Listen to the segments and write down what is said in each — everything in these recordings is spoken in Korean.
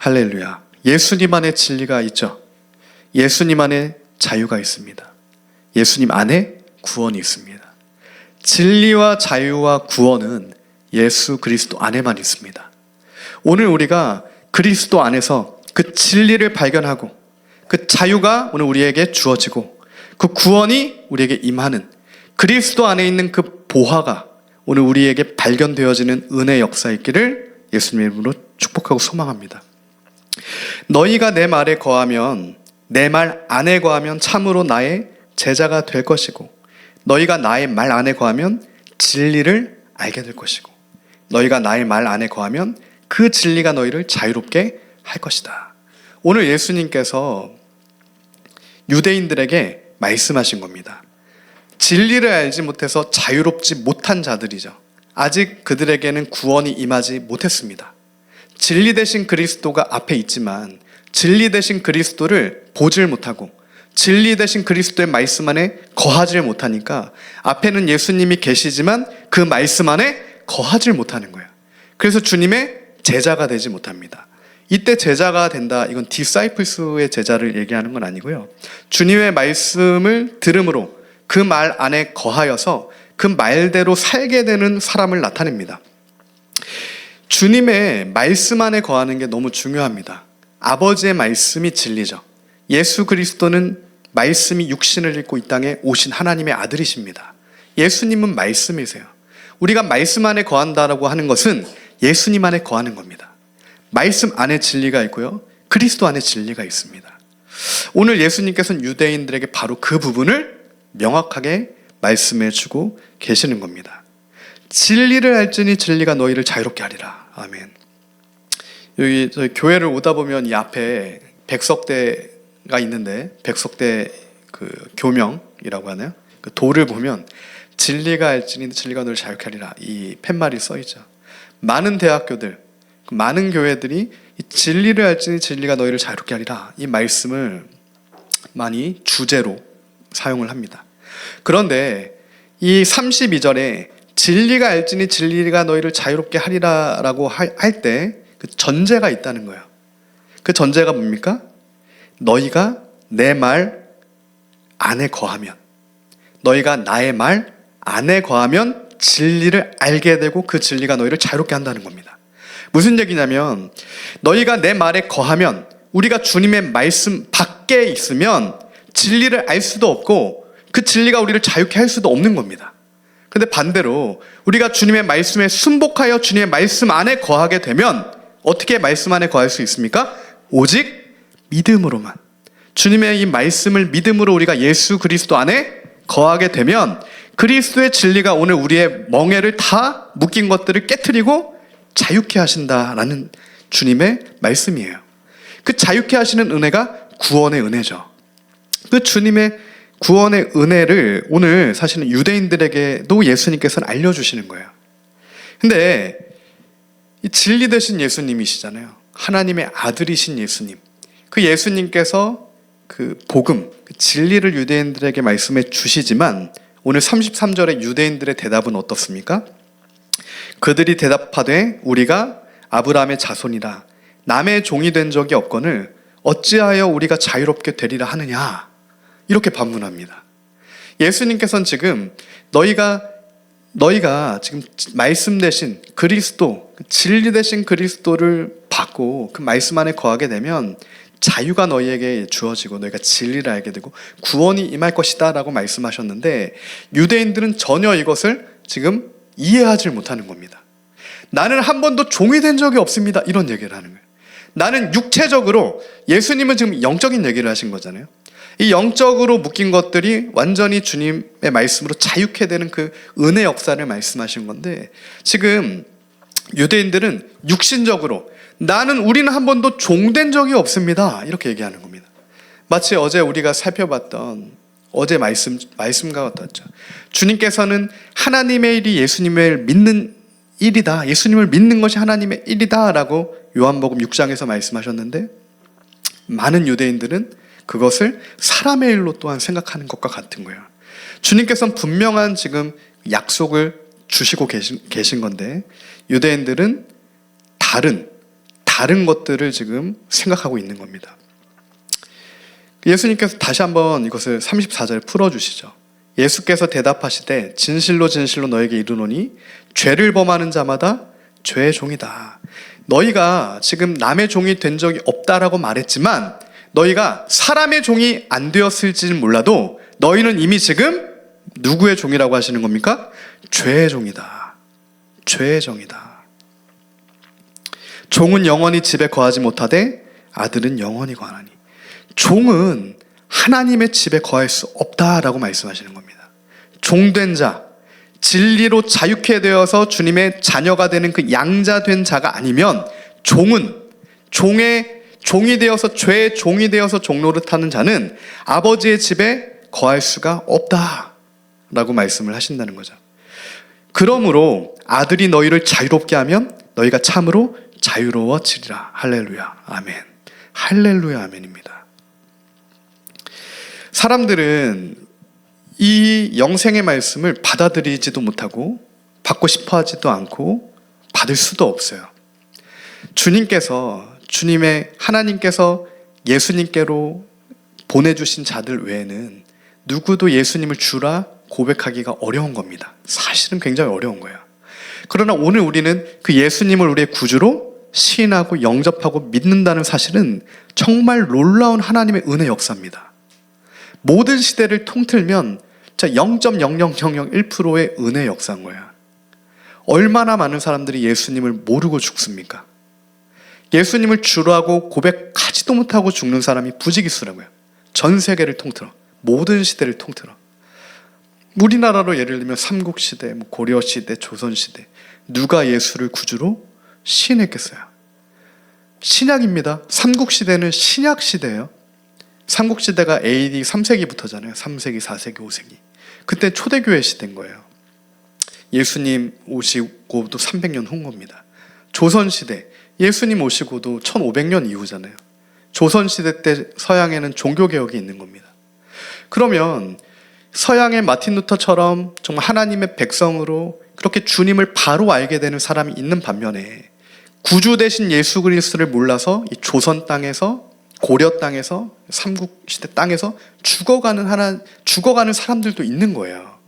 할렐루야. 예수님 안에 진리가 있죠. 예수님 안에 자유가 있습니다. 예수님 안에 구원이 있습니다. 진리와 자유와 구원은 예수 그리스도 안에만 있습니다. 오늘 우리가 그리스도 안에서 그 진리를 발견하고 그 자유가 오늘 우리에게 주어지고 그 구원이 우리에게 임하는 그리스도 안에 있는 그 보화가 오늘 우리에게 발견되어지는 은혜의 역사 있기를 예수님의 이름으로 축복하고 소망합니다. 너희가 내 말에 거하면 내 말 안에 거하면 참으로 나의 제자가 될 것이고 너희가 나의 말 안에 거하면 진리를 알게 될 것이고 너희가 나의 말 안에 거하면 그 진리가 너희를 자유롭게 할 것이다. 오늘 예수님께서 유대인들에게 말씀하신 겁니다. 진리를 알지 못해서 자유롭지 못한 자들이죠. 아직 그들에게는 구원이 임하지 못했습니다. 진리 대신 그리스도가 앞에 있지만 진리 대신 그리스도를 보질 못하고 진리 대신 그리스도의 말씀 안에 거하질 못하니까 앞에는 예수님이 계시지만 그 말씀 안에 거하질 못하는 거예요. 그래서 주님의 제자가 되지 못합니다. 이때 제자가 된다, 이건 디사이플스의 제자를 얘기하는 건 아니고요. 주님의 말씀을 들음으로 그 말 안에 거하여서 그 말대로 살게 되는 사람을 나타냅니다. 주님의 말씀 안에 거하는 게 너무 중요합니다. 아버지의 말씀이 진리죠. 예수 그리스도는 말씀이 육신을 입고 이 땅에 오신 하나님의 아들이십니다. 예수님은 말씀이세요. 우리가 말씀 안에 거한다라고 하는 것은 예수님 안에 거하는 겁니다. 말씀 안에 진리가 있고요. 그리스도 안에 진리가 있습니다. 오늘 예수님께서는 유대인들에게 바로 그 부분을 명확하게 말씀해 주고 계시는 겁니다. 진리를 알지니 진리가 너희를 자유롭게 하리라. 아멘. 여기 저희 교회를 오다 보면 이 앞에 백석대가 있는데 백석대 그 교명이라고 하나요? 그 돌을 보면 진리가 알지니 진리가 너희를 자유롭게 하리라. 이 팻말이 써 있죠. 많은 대학교들, 많은 교회들이 이 진리를 알지니 진리가 너희를 자유롭게 하리라. 이 말씀을 많이 주제로 사용을 합니다. 그런데 이 32절에 진리가 알지니 진리가 너희를 자유롭게 하리라 라고 할 때 그 전제가 있다는 거예요. 그 전제가 뭡니까? 너희가 내 말 안에 거하면, 너희가 나의 말 안에 거하면 진리를 알게 되고 그 진리가 너희를 자유롭게 한다는 겁니다. 무슨 얘기냐면 너희가 내 말에 거하면, 우리가 주님의 말씀 밖에 있으면 진리를 알 수도 없고 그 진리가 우리를 자유케 할 수도 없는 겁니다. 그런데 반대로 우리가 주님의 말씀에 순복하여 주님의 말씀 안에 거하게 되면 어떻게 말씀 안에 거할 수 있습니까? 오직 믿음으로만. 주님의 이 말씀을 믿음으로 우리가 예수 그리스도 안에 거하게 되면 그리스도의 진리가 오늘 우리의 멍에를 다 묶인 것들을 깨트리고 자유케 하신다라는 주님의 말씀이에요. 그 자유케 하시는 은혜가 구원의 은혜죠. 그 주님의 구원의 은혜를 오늘 사실은 유대인들에게도 예수님께서는 알려주시는 거예요. 근데 이 진리 되신 예수님이시잖아요. 하나님의 아들이신 예수님. 그 예수님께서 그 복음, 그 진리를 유대인들에게 말씀해 주시지만 오늘 33절의 유대인들의 대답은 어떻습니까? 그들이 대답하되 우리가 아브라함의 자손이라 남의 종이 된 적이 없거늘 어찌하여 우리가 자유롭게 되리라 하느냐, 이렇게 반문합니다. 예수님께서는 지금 너희가 지금 말씀 대신 그리스도, 진리 대신 그리스도를 받고 그 말씀 안에 거하게 되면 자유가 너희에게 주어지고 너희가 진리를 알게 되고 구원이 임할 것이다 라고 말씀하셨는데 유대인들은 전혀 이것을 지금 이해하지 못하는 겁니다. 나는 한 번도 종이 된 적이 없습니다, 이런 얘기를 하는 거예요. 나는 육체적으로, 예수님은 지금 영적인 얘기를 하신 거잖아요. 이 영적으로 묶인 것들이 완전히 주님의 말씀으로 자유케 되는 그 은혜 역사를 말씀하신 건데 지금 유대인들은 육신적으로 우리는 한 번도 종된 적이 없습니다, 이렇게 얘기하는 겁니다. 마치 어제 우리가 살펴봤던 어제 말씀과 같았죠. 주님께서는 하나님의 일이 예수님을 믿는 일이다, 예수님을 믿는 것이 하나님의 일이다 라고 요한복음 6장에서 말씀하셨는데 많은 유대인들은 그것을 사람의 일로 또한 생각하는 것과 같은 거예요. 주님께서는 분명한 지금 약속을 주시고 계신 건데 유대인들은 다른 다른 것들을 지금 생각하고 있는 겁니다. 예수님께서 다시 한번 이것을 34절에 풀어주시죠. 예수께서 대답하시되 진실로 진실로 너에게 이르노니 죄를 범하는 자마다 죄의 종이다. 너희가 지금 남의 종이 된 적이 없다라고 말했지만 너희가 사람의 종이 안 되었을지는 몰라도 너희는 이미 지금 누구의 종이라고 하시는 겁니까? 죄의 종이다. 죄의 종이다. 종은 영원히 집에 거하지 못하되 아들은 영원히 거하나니. 종은 하나님의 집에 거할 수 없다라고 말씀하시는 겁니다. 종된 자, 진리로 자유케 되어서 주님의 자녀가 되는 그 양자된 자가 아니면 종은 종이 되어서 죄의 종이 되어서 종노릇하는 자는 아버지의 집에 거할 수가 없다라고 말씀을 하신다는 거죠. 그러므로 아들이 너희를 자유롭게 하면 너희가 참으로 자유로워지리라. 할렐루야 아멘. 할렐루야 아멘입니다. 사람들은 이 영생의 말씀을 받아들이지도 못하고 받고 싶어 하지도 않고 받을 수도 없어요. 하나님께서 예수님께로 보내주신 자들 외에는 누구도 예수님을 주라 고백하기가 어려운 겁니다. 사실은 굉장히 어려운 거예요. 그러나 오늘 우리는 그 예수님을 우리의 구주로 시인하고 영접하고 믿는다는 사실은 정말 놀라운 하나님의 은혜 역사입니다. 모든 시대를 통틀면 0.00001%의 은혜 역사인 거예요. 얼마나 많은 사람들이 예수님을 모르고 죽습니까? 예수님을 주라고 고백하지도 못하고 죽는 사람이 부지기수라고요. 전 세계를 통틀어, 모든 시대를 통틀어. 우리나라로 예를 들면 삼국시대, 고려시대, 조선시대, 누가 예수를 구주로 시인했겠어요? 신약입니다. 삼국시대는 신약시대예요. 삼국시대가 AD 3세기부터잖아요. 3세기, 4세기, 5세기. 그때 초대교회 시대인 거예요. 예수님 오시고도 300년 후인 겁니다. 조선시대, 예수님 오시고도 1500년 이후잖아요. 조선시대 때 서양에는 종교개혁이 있는 겁니다. 그러면 서양의 마틴 루터처럼 정말 하나님의 백성으로 그렇게 주님을 바로 알게 되는 사람이 있는 반면에 구주 되신 예수 그리스도를 몰라서 이 조선 땅에서, 고려 땅에서, 삼국시대 땅에서 죽어가는 사람들도 있는 거예요.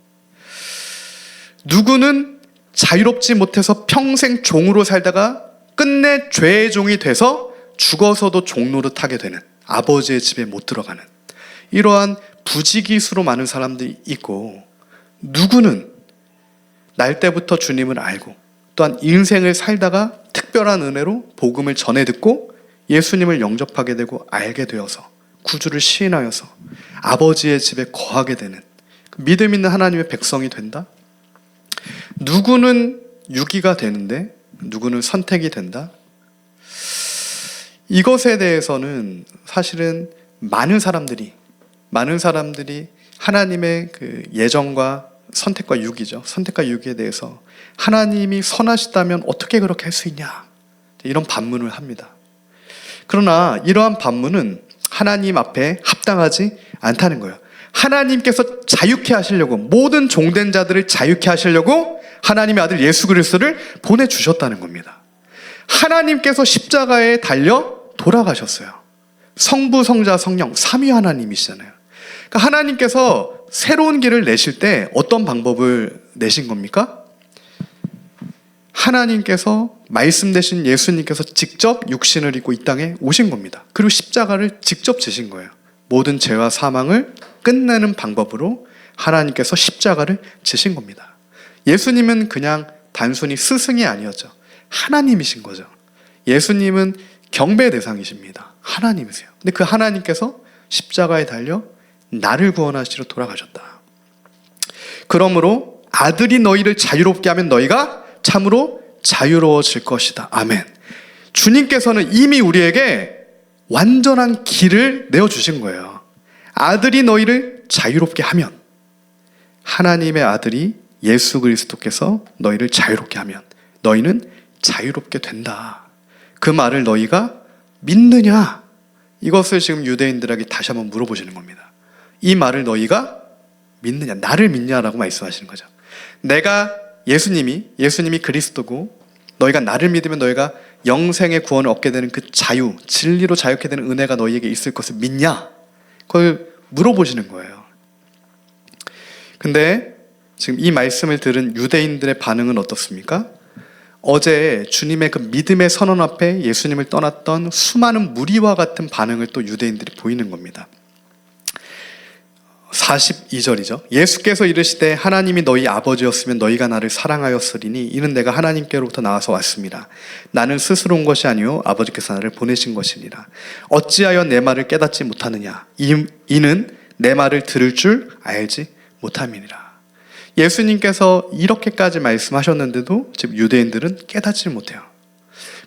누구는 자유롭지 못해서 평생 종으로 살다가 끝내 죄의 종이 돼서 죽어서도 종노릇하게 되는, 아버지의 집에 못 들어가는 이러한 부지기수로 많은 사람들이 있고, 누구는 날 때부터 주님을 알고 또한 인생을 살다가 특별한 은혜로 복음을 전해 듣고 예수님을 영접하게 되고 알게 되어서 구주를 시인하여서 아버지의 집에 거하게 되는 믿음 있는 하나님의 백성이 된다. 누구는 유기가 되는데 누구는 선택이 된다. 이것에 대해서는 사실은 많은 사람들이 하나님의 그 예정과 선택과 유기죠. 선택과 유기에 대해서 하나님이 선하시다면 어떻게 그렇게 할 수 있냐, 이런 반문을 합니다. 그러나 이러한 반문은 하나님 앞에 합당하지 않다는 거예요. 하나님께서 자유케 하시려고, 모든 종된 자들을 자유케 하시려고 하나님의 아들 예수 그리스도를 보내주셨다는 겁니다. 하나님께서 십자가에 달려 돌아가셨어요. 성부, 성자, 성령 삼위 하나님이시잖아요. 그러니까 하나님께서 새로운 길을 내실 때 어떤 방법을 내신 겁니까? 하나님께서 말씀 되신 예수님께서 직접 육신을 입고 이 땅에 오신 겁니다. 그리고 십자가를 직접 지신 거예요. 모든 죄와 사망을 끝내는 방법으로 하나님께서 십자가를 지신 겁니다. 예수님은 그냥 단순히 스승이 아니었죠. 하나님이신 거죠. 예수님은 경배 대상이십니다. 하나님이세요. 근데 그 하나님께서 십자가에 달려 나를 구원하시러 돌아가셨다. 그러므로 아들이 너희를 자유롭게 하면 너희가 참으로 자유로워질 것이다. 아멘. 주님께서는 이미 우리에게 완전한 길을 내어주신 거예요. 아들이 너희를 자유롭게 하면, 하나님의 아들이 예수 그리스도께서 너희를 자유롭게 하면 너희는 자유롭게 된다. 그 말을 너희가 믿느냐? 이것을 지금 유대인들에게 다시 한번 물어보시는 겁니다. 이 말을 너희가 믿느냐? 나를 믿냐라고 말씀하시는 거죠. 예수님이 그리스도고 너희가 나를 믿으면 너희가 영생의 구원을 얻게 되는 그 자유, 진리로 자유케 되는 은혜가 너희에게 있을 것을 믿냐? 그걸 물어보시는 거예요. 근데 지금 이 말씀을 들은 유대인들의 반응은 어떻습니까? 어제 주님의 그 믿음의 선언 앞에 예수님을 떠났던 수많은 무리와 같은 반응을 또 유대인들이 보이는 겁니다. 42절이죠. 예수께서 이르시되 하나님이 너희 아버지였으면 너희가 나를 사랑하였으리니 이는 내가 하나님께로부터 나와서 왔습니다. 나는 스스로 온 것이 아니요 아버지께서 나를 보내신 것이니라. 어찌하여 내 말을 깨닫지 못하느냐? 이는 내 말을 들을 줄 알지 못함이니라. 예수님께서 이렇게까지 말씀하셨는데도 지금 유대인들은 깨닫지 못해요.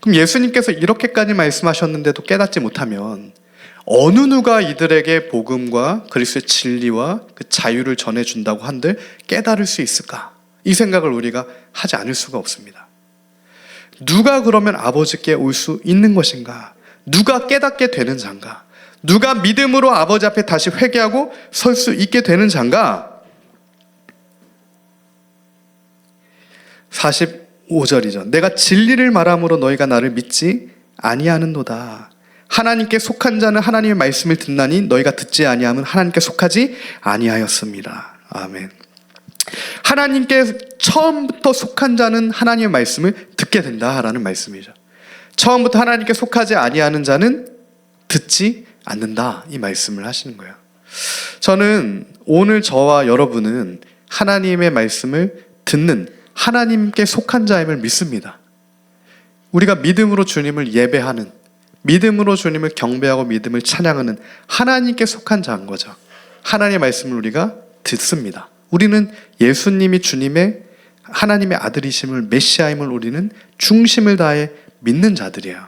그럼 예수님께서 이렇게까지 말씀하셨는데도 깨닫지 못하면 어느 누가 이들에게 복음과 그리스도의 진리와 그 자유를 전해준다고 한들 깨달을 수 있을까? 이 생각을 우리가 하지 않을 수가 없습니다. 누가 그러면 아버지께 올 수 있는 것인가? 누가 깨닫게 되는 자인가? 누가 믿음으로 아버지 앞에 다시 회개하고 설 수 있게 되는 자인가? 45절이죠. 내가 진리를 말함으로 너희가 나를 믿지 아니하는도다. 하나님께 속한 자는 하나님의 말씀을 듣나니 너희가 듣지 아니함은 하나님께 속하지 아니하였습니다. 아멘. 하나님께 처음부터 속한 자는 하나님의 말씀을 듣게 된다라는 말씀이죠. 처음부터 하나님께 속하지 아니하는 자는 듣지 않는다, 이 말씀을 하시는 거예요. 저는 오늘 저와 여러분은 하나님의 말씀을 듣는 하나님께 속한 자임을 믿습니다. 우리가 믿음으로 주님을 예배하는, 믿음으로 주님을 경배하고 믿음을 찬양하는 하나님께 속한 자인 거죠. 하나님의 말씀을 우리가 듣습니다. 우리는 예수님이 주님의 하나님의 아들이심을, 메시아임을 우리는 중심을 다해 믿는 자들이에요.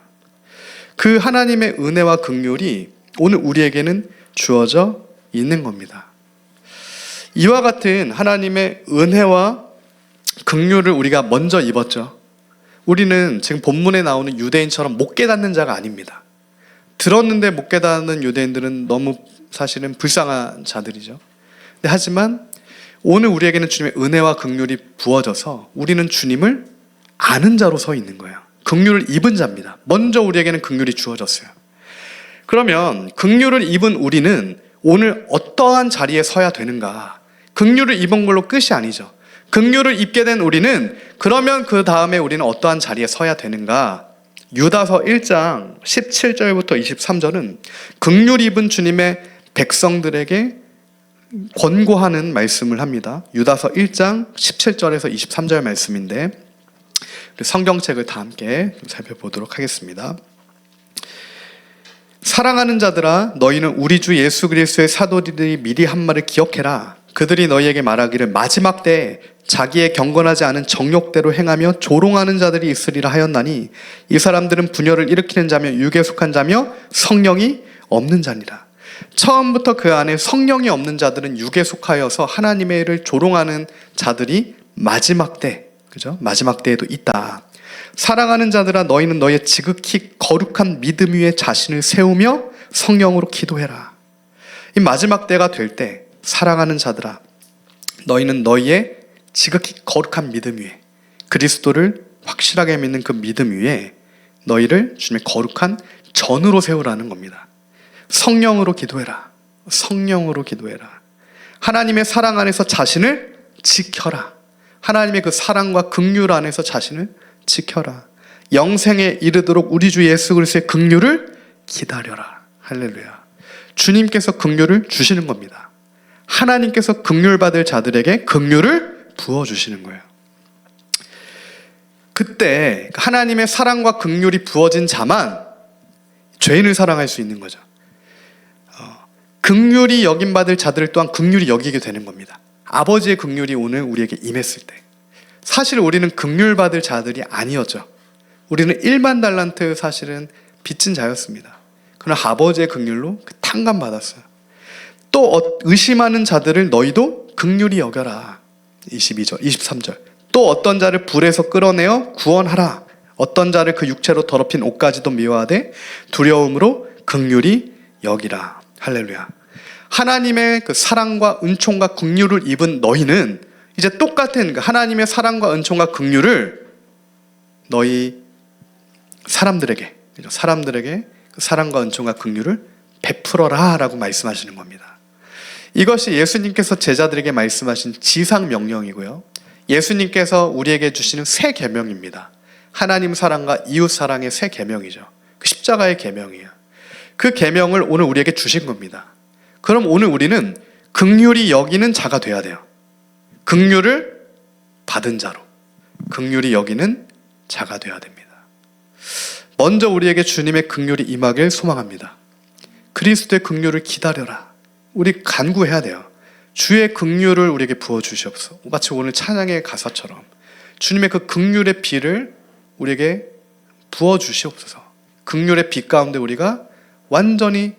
그 하나님의 은혜와 긍휼이 오늘 우리에게는 주어져 있는 겁니다. 이와 같은 하나님의 은혜와 긍휼을 우리가 먼저 입었죠. 우리는 지금 본문에 나오는 유대인처럼 못 깨닫는 자가 아닙니다. 들었는데 못 깨닫는 유대인들은 너무 사실은 불쌍한 자들이죠. 하지만 오늘 우리에게는 주님의 은혜와 긍휼이 부어져서 우리는 주님을 아는 자로 서 있는 거예요. 긍휼을 입은 자입니다. 먼저 우리에게는 긍휼이 주어졌어요. 그러면 긍휼을 입은 우리는 오늘 어떠한 자리에 서야 되는가? 긍휼을 입은 걸로 끝이 아니죠. 긍휼을 입게 된 우리는 그러면 그 다음에 우리는 어떠한 자리에 서야 되는가? 유다서 1장 17절부터 23절은 긍휼 입은 주님의 백성들에게 권고하는 말씀을 합니다. 유다서 1장 17절에서 23절 말씀인데 성경책을 다 함께 살펴보도록 하겠습니다. 사랑하는 자들아, 너희는 우리 주 예수 그리스도의 사도들이 미리 한 말을 기억해라. 그들이 너희에게 말하기를 마지막 때에 자기의 경건하지 않은 정욕대로 행하며 조롱하는 자들이 있으리라 하였나니 이 사람들은 분열을 일으키는 자며 육에 속한 자며 성령이 없는 자니라. 처음부터 그 안에 성령이 없는 자들은 육에 속하여서 하나님의 일을 조롱하는 자들이 마지막 때, 그죠? 마지막 때에도 있다. 사랑하는 자들아, 너희는 너희의 지극히 거룩한 믿음 위에 자신을 세우며 성령으로 기도해라. 이 마지막 때가 될 때 사랑하는 자들아, 너희는 너희의 지극히 거룩한 믿음 위에, 그리스도를 확실하게 믿는 그 믿음 위에 너희를 주님의 거룩한 전으로 세우라는 겁니다. 성령으로 기도해라. 성령으로 기도해라. 하나님의 사랑 안에서 자신을 지켜라. 하나님의 그 사랑과 긍휼 안에서 자신을 지켜라. 영생에 이르도록 우리 주 예수 그리스도의 긍휼을 기다려라. 할렐루야. 주님께서 긍휼을 주시는 겁니다. 하나님께서 긍휼 받을 자들에게 긍휼을 부어주시는 거예요. 그때 하나님의 사랑과 긍휼이 부어진 자만 죄인을 사랑할 수 있는 거죠. 긍휼이 여김받을 자들 또한 긍휼이 여기게 되는 겁니다. 아버지의 긍휼이 오늘 우리에게 임했을 때 사실 우리는 긍휼 받을 자들이 아니었죠. 우리는 1만 달란트 사실은 빚진 자였습니다. 그러나 아버지의 긍휼로 탕감 받았어요. 또 의심하는 자들을 너희도 긍휼히 여겨라. 22절, 23절. 또 어떤 자를 불에서 끌어내어 구원하라. 어떤 자를 그 육체로 더럽힌 옷까지도 미워하되 두려움으로 긍휼히 여기라. 할렐루야. 하나님의 그 사랑과 은총과 긍휼을 입은 너희는 이제 똑같은 하나님의 사랑과 은총과 긍휼을 너희 사람들에게 그 사랑과 은총과 긍휼을 베풀어라라고 말씀하시는 겁니다. 이것이 예수님께서 제자들에게 말씀하신 지상 명령이고요. 예수님께서 우리에게 주시는 새 계명입니다. 하나님 사랑과 이웃 사랑의 새 계명이죠. 그 십자가의 계명이에요. 그 계명을 오늘 우리에게 주신 겁니다. 그럼 오늘 우리는 긍휼히 여기는 자가 돼야 돼요. 긍휼을 받은 자로, 긍휼히 여기는 자가 돼야 됩니다. 먼저 우리에게 주님의 긍휼이 임하길 소망합니다. 그리스도의 긍휼을 기다려라. 우리 간구해야 돼요. 주의 긍휼을 우리에게 부어주시옵소서. 마치 오늘 찬양의 가사처럼 주님의 그 긍휼의 비를 우리에게 부어주시옵소서. 긍휼의 빛 가운데 우리가 완전히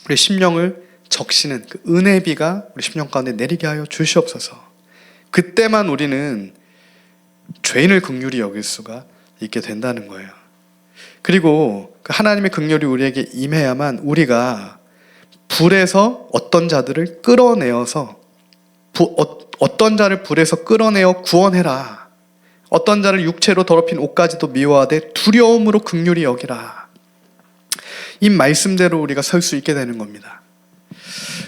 우리 심령을 적시는 그 은혜의 비가 우리 심령 가운데 내리게 하여 주시옵소서. 그때만 우리는 죄인을 긍휼히 여길 수가 있게 된다는 거예요. 그리고 그 하나님의 긍휼이 우리에게 임해야만 우리가 불에서 어떤 자들을 끌어내어서 어떤 자를 불에서 끌어내어 구원해라. 어떤 자를 육체로 더럽힌 옷까지도 미워하되 두려움으로 긍휼히 여기라. 이 말씀대로 우리가 설 수 있게 되는 겁니다.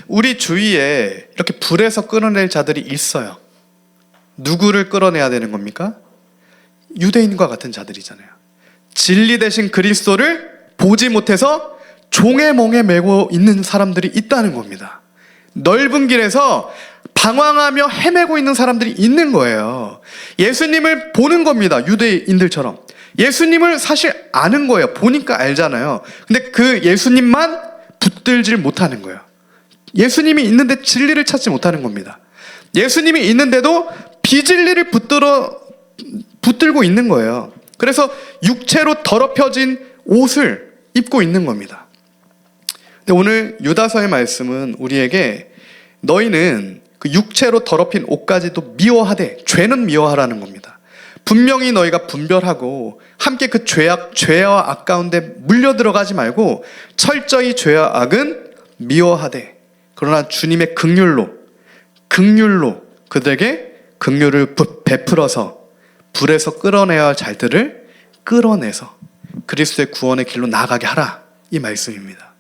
우리 주위에 이렇게 불에서 끌어낼 자들이 있어요. 누구를 끌어내야 되는 겁니까? 유대인과 같은 자들이잖아요. 진리 대신 그리스도를 보지 못해서 종의 멍에 매고 있는 사람들이 있다는 겁니다. 넓은 길에서 방황하며 헤매고 있는 사람들이 있는 거예요. 예수님을 보는 겁니다. 유대인들처럼. 예수님을 사실 아는 거예요. 보니까 알잖아요. 근데 그 예수님만 붙들질 못하는 거예요. 예수님이 있는데 진리를 찾지 못하는 겁니다. 예수님이 있는데도 비진리를 붙들고 있는 거예요. 그래서 육체로 더럽혀진 옷을 입고 있는 겁니다. 근데 오늘 유다서의 말씀은 우리에게 너희는 그 육체로 더럽힌 옷까지도 미워하되 죄는 미워하라는 겁니다. 분명히 너희가 분별하고 함께 그 죄와 악 가운데 물려 들어가지 말고 철저히 죄와 악은 미워하되 그러나 주님의 긍휼로 그들에게 긍휼을 베풀어서 불에서 끌어내야 할 자들을 끌어내서 그리스도의 구원의 길로 나아가게 하라. 이 말씀입니다.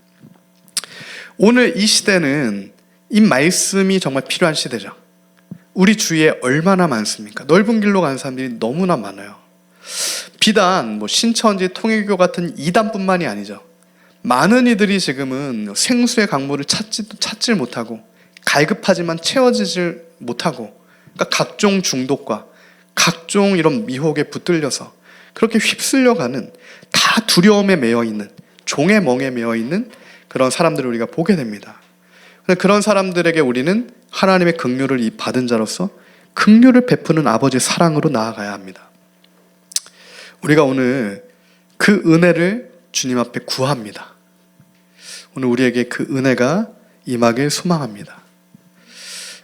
오늘 이 시대는 이 말씀이 정말 필요한 시대죠. 우리 주위에 얼마나 많습니까? 넓은 길로 가는 사람들이 너무나 많아요. 비단 신천지 통일교 같은 이단뿐만이 아니죠. 많은 이들이 지금은 생수의 강물을 찾질 못하고 갈급하지만 채워지질 못하고 그러니까 각종 중독과 각종 이런 미혹에 붙들려서 그렇게 휩쓸려가는 다 두려움에 매여있는 종의 멍에 매여있는 그런 사람들을 우리가 보게 됩니다. 그런 사람들에게 우리는 하나님의 긍휼을 받은 자로서 긍휼을 베푸는 아버지의 사랑으로 나아가야 합니다. 우리가 오늘 그 은혜를 주님 앞에 구합니다. 오늘 우리에게 그 은혜가 임하길 소망합니다.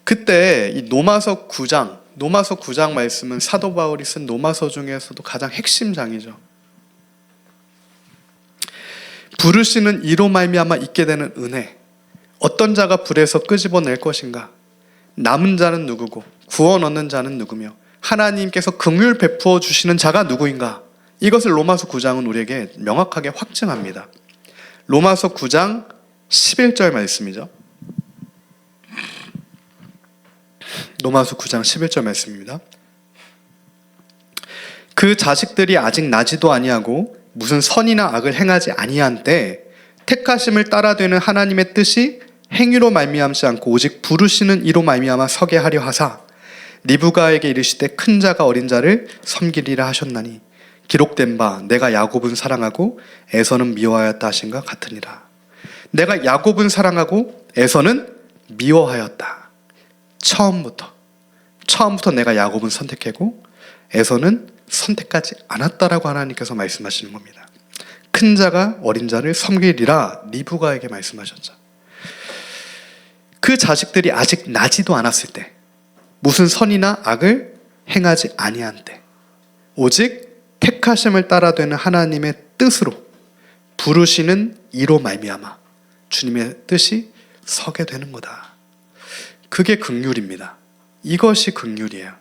그때 이 로마서 9장 말씀은 사도 바울이 쓴 로마서 중에서도 가장 핵심 장이죠. 부르시는 이로 말미암아 있게 되는 은혜, 어떤 자가 불에서 끄집어낼 것인가? 남은 자는 누구고 구원 얻는 자는 누구며 하나님께서 긍휼 베푸어 주시는 자가 누구인가? 이것을 로마서 9장은 우리에게 명확하게 확증합니다. 로마서 9장 11절 말씀이죠. 로마서 9장 11절 말씀입니다. 그 자식들이 아직 나지도 아니하고 무슨 선이나 악을 행하지 아니한 때 택하심을 따라되는 하나님의 뜻이 행위로 말미암지 않고 오직 부르시는 이로 말미암아 서게 하려 하사 리브가에게 이르시되 큰 자가 어린 자를 섬기리라 하셨나니 기록된 바 내가 야곱은 사랑하고 에서는 미워하였다 하신가 같으니라. 내가 야곱은 사랑하고 에서는 미워하였다. 처음부터 내가 야곱은 선택하고 에서는 선택하지 않았다라고 하나님께서 말씀하시는 겁니다. 큰 자가 어린 자를 섬기리라 리브가에게 말씀하셨죠. 그 자식들이 아직 나지도 않았을 때 무슨 선이나 악을 행하지 아니한 때 오직 택하심을 따라되는 하나님의 뜻으로 부르시는 이로 말미암아 주님의 뜻이 서게 되는 거다. 그게 긍휼입니다. 이것이 긍휼이에요.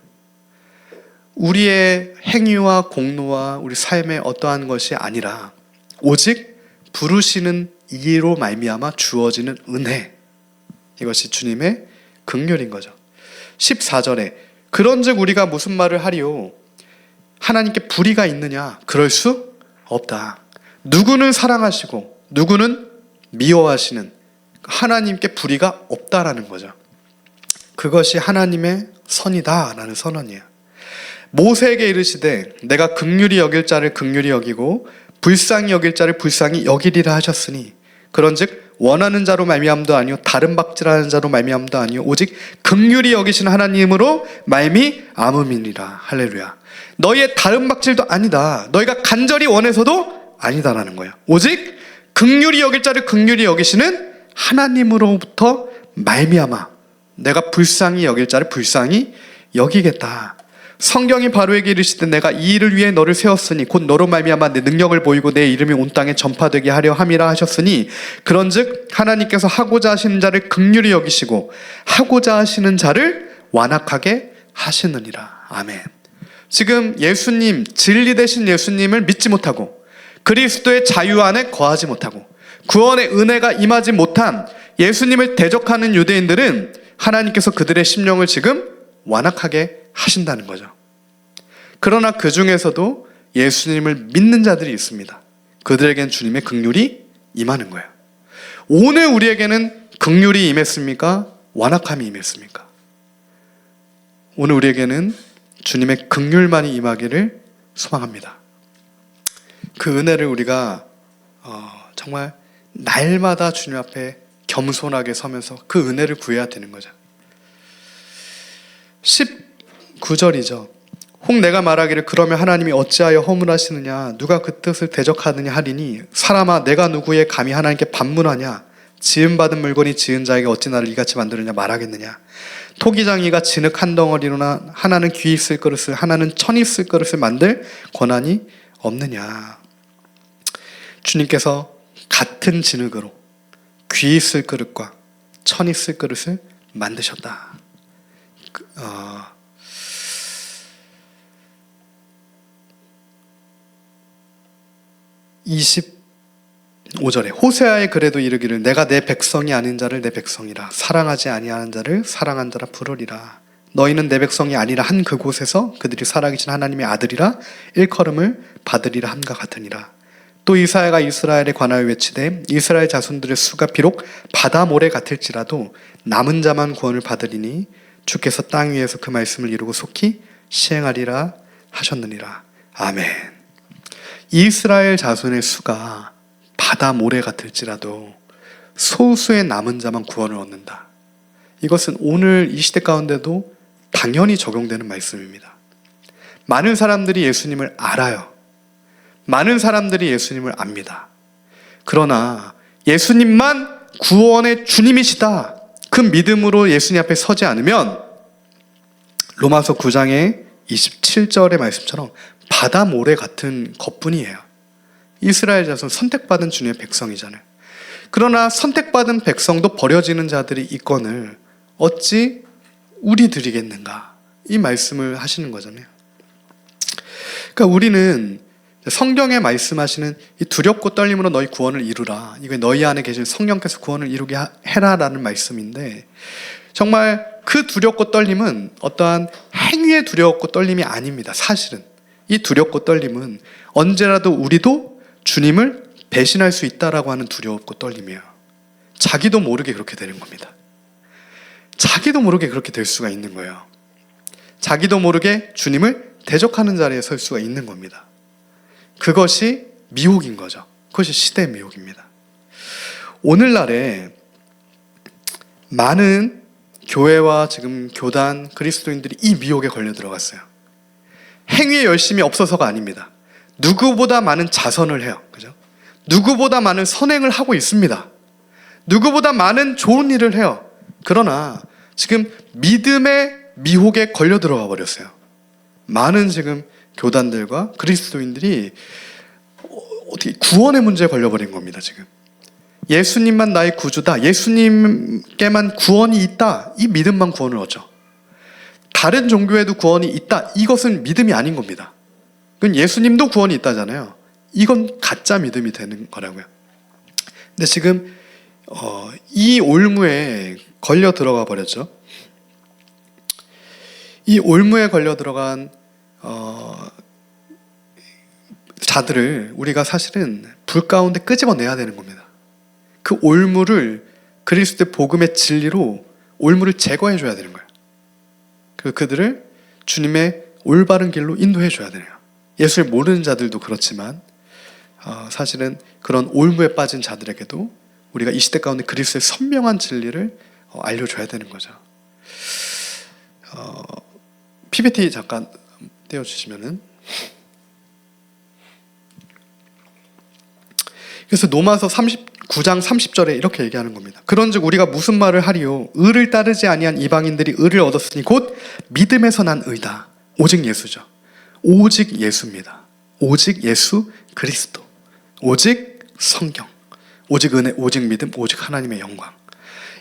우리의 행위와 공로와 우리 삶의 어떠한 것이 아니라 오직 부르시는 이로 말미암아 주어지는 은혜, 이것이 주님의 긍휼인 거죠. 14절에 그런즉 우리가 무슨 말을 하리요? 하나님께 불의가 있느냐? 그럴 수 없다. 누구는 사랑하시고 누구는 미워하시는 하나님께 불의가 없다라는 거죠. 그것이 하나님의 선이다라는 선언이에요. 모세에게 이르시되 내가 긍휼히 여길 자를 긍휼히 여기고 불쌍히 여길 자를 불쌍히 여기리라 하셨으니 그런즉 원하는 자로 말미암도 아니요 다른 박질하는 자로 말미암도 아니요 오직 긍휼히 여기신 하나님으로 말미암음이니라. 할렐루야. 너희의 다른 박질도 아니다. 너희가 간절히 원해서도 아니다라는 거예요. 오직 긍휼히 여길 자를 긍휼히 여기시는 하나님으로부터 말미암아 내가 불쌍히 여길 자를 불쌍히 여기겠다. 성경이 바로에게 이르시되 내가 이 일을 위해 너를 세웠으니 곧 너로 말미암아 내 능력을 보이고 내 이름이 온 땅에 전파되게 하려 함이라 하셨으니 그런즉 하나님께서 하고자 하시는 자를 긍휼히 여기시고 하고자 하시는 자를 완악하게 하시느니라. 아멘. 지금 예수님, 진리 되신 예수님을 믿지 못하고 그리스도의 자유 안에 거하지 못하고 구원의 은혜가 임하지 못한 예수님을 대적하는 유대인들은 하나님께서 그들의 심령을 지금 완악하게 하신다는 거죠. 그러나 그 중에서도 예수님을 믿는 자들이 있습니다. 그들에겐 주님의 긍휼이 임하는 거예요. 오늘 우리에게는 긍휼이 임했습니까? 완악함이 임했습니까? 오늘 우리에게는 주님의 긍휼만이 임하기를 소망합니다. 그 은혜를 우리가 정말 날마다 주님 앞에 겸손하게 서면서 그 은혜를 구해야 되는 거죠. 19절이죠. 혹 내가 말하기를 그러면 하나님이 어찌하여 허물하시느냐 누가 그 뜻을 대적하느냐 하리니 사람아 내가 누구의 감히 하나님께 반문하냐 지음받은 물건이 지은 자에게 어찌 나를 이같이 만드느냐 말하겠느냐 토기장이가 진흙 한 덩어리로나 하나는 귀 있을 그릇을 하나는 천 있을 그릇을 만들 권한이 없느냐. 주님께서 같은 진흙으로 귀 있을 그릇과 천 있을 그릇을 만드셨다. 25절에 호세아의 글에도 이르기를 내가 내 백성이 아닌 자를 내 백성이라 사랑하지 아니하는 자를 사랑한 자라 부르리라. 너희는 내 백성이 아니라 한 그곳에서 그들이 살아계신 하나님의 아들이라 일컬음을 받으리라 함과 같으니라. 또 이사야가 이스라엘에 관하여 외치되 이스라엘 자손들의 수가 비록 바다 모래 같을지라도 남은 자만 구원을 받으리니 주께서 땅 위에서 그 말씀을 이루고 속히 시행하리라 하셨느니라. 아멘. 이스라엘 자손의 수가 바다 모래 같을지라도 소수의 남은 자만 구원을 얻는다. 이것은 오늘 이 시대 가운데도 당연히 적용되는 말씀입니다. 많은 사람들이 예수님을 알아요. 많은 사람들이 예수님을 압니다. 그러나 예수님만 구원의 주님이시다. 그 믿음으로 예수님 앞에 서지 않으면 로마서 9장의 27절의 말씀처럼 바다 모래 같은 것뿐이에요. 이스라엘 자손 선택받은 주님의 백성이잖아요. 그러나 선택받은 백성도 버려지는 자들이 있거늘 어찌 우리들이겠는가, 이 말씀을 하시는 거잖아요. 그러니까 우리는 성경에 말씀하시는 이 두렵고 떨림으로 너희 구원을 이루라, 이거 너희 안에 계신 성령께서 구원을 이루게 해라라는 말씀인데, 정말 그 두렵고 떨림은 어떠한 행위의 두렵고 떨림이 아닙니다. 사실은 이 두렵고 떨림은 언제라도 우리도 주님을 배신할 수 있다라고 하는 두렵고 떨림이에요. 자기도 모르게 그렇게 되는 겁니다. 자기도 모르게 그렇게 될 수가 있는 거예요. 자기도 모르게 주님을 대적하는 자리에 설 수가 있는 겁니다. 그것이 미혹인 거죠. 그것이 시대의 미혹입니다. 오늘날에 많은 교회와 지금 교단, 그리스도인들이 이 미혹에 걸려 들어갔어요. 행위에 열심이 없어서가 아닙니다. 누구보다 많은 자선을 해요. 그죠? 누구보다 많은 선행을 하고 있습니다. 누구보다 많은 좋은 일을 해요. 그러나 지금 믿음의 미혹에 걸려 들어가 버렸어요. 많은 지금 교단들과 그리스도인들이 어떻게 구원의 문제에 걸려버린 겁니다. 지금 예수님만 나의 구주다, 예수님께만 구원이 있다, 이 믿음만 구원을 얻죠. 다른 종교에도 구원이 있다. 이것은 믿음이 아닌 겁니다. 그건 예수님도 구원이 있다잖아요. 이건 가짜 믿음이 되는 거라고요. 근데 지금 이 올무에 걸려 들어가 버렸죠. 이 올무에 걸려 들어간 자들을 우리가 사실은 불 가운데 끄집어내야 되는 겁니다. 그 올무를 그리스도의 복음의 진리로 올무를 제거해 줘야 되는 거예요. 그들을 주님의 올바른 길로 인도해 줘야 돼요. 예수를 모르는 자들도 그렇지만 사실은 그런 올무에 빠진 자들에게도 우리가 이 시대 가운데 그리스도의 선명한 진리를 알려줘야 되는 거죠. PPT 잠깐 떼어주시면은. 그래서 로마서 39장 30절에 이렇게 얘기하는 겁니다. 그런즉 우리가 무슨 말을 하리요? 의를 따르지 아니한 이방인들이 의를 얻었으니 곧 믿음에서 난 의다. 오직 예수죠. 오직 예수입니다. 오직 예수 그리스도. 오직 성경. 오직 은혜, 오직 믿음, 오직 하나님의 영광.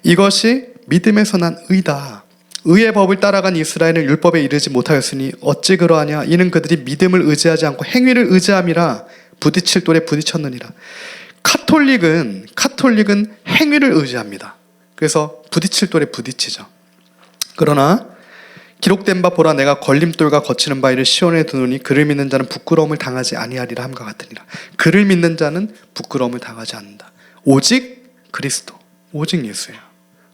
이것이 믿음에서 난 의다. 의의 법을 따라간 이스라엘은 율법에 이르지 못하였으니 어찌 그러하냐? 이는 그들이 믿음을 의지하지 않고 행위를 의지함이라. 부딪힐 돌에 부딪혔느니라. 카톨릭은 행위를 의지합니다. 그래서 부딪힐 돌에 부딪히죠. 그러나 기록된 바 보라 내가 걸림돌과 거치는 바위를 시온에 두노니 그를 믿는 자는 부끄러움을 당하지 아니하리라 함과 같으니라. 그를 믿는 자는 부끄러움을 당하지 않는다. 오직 그리스도, 오직 예수예요.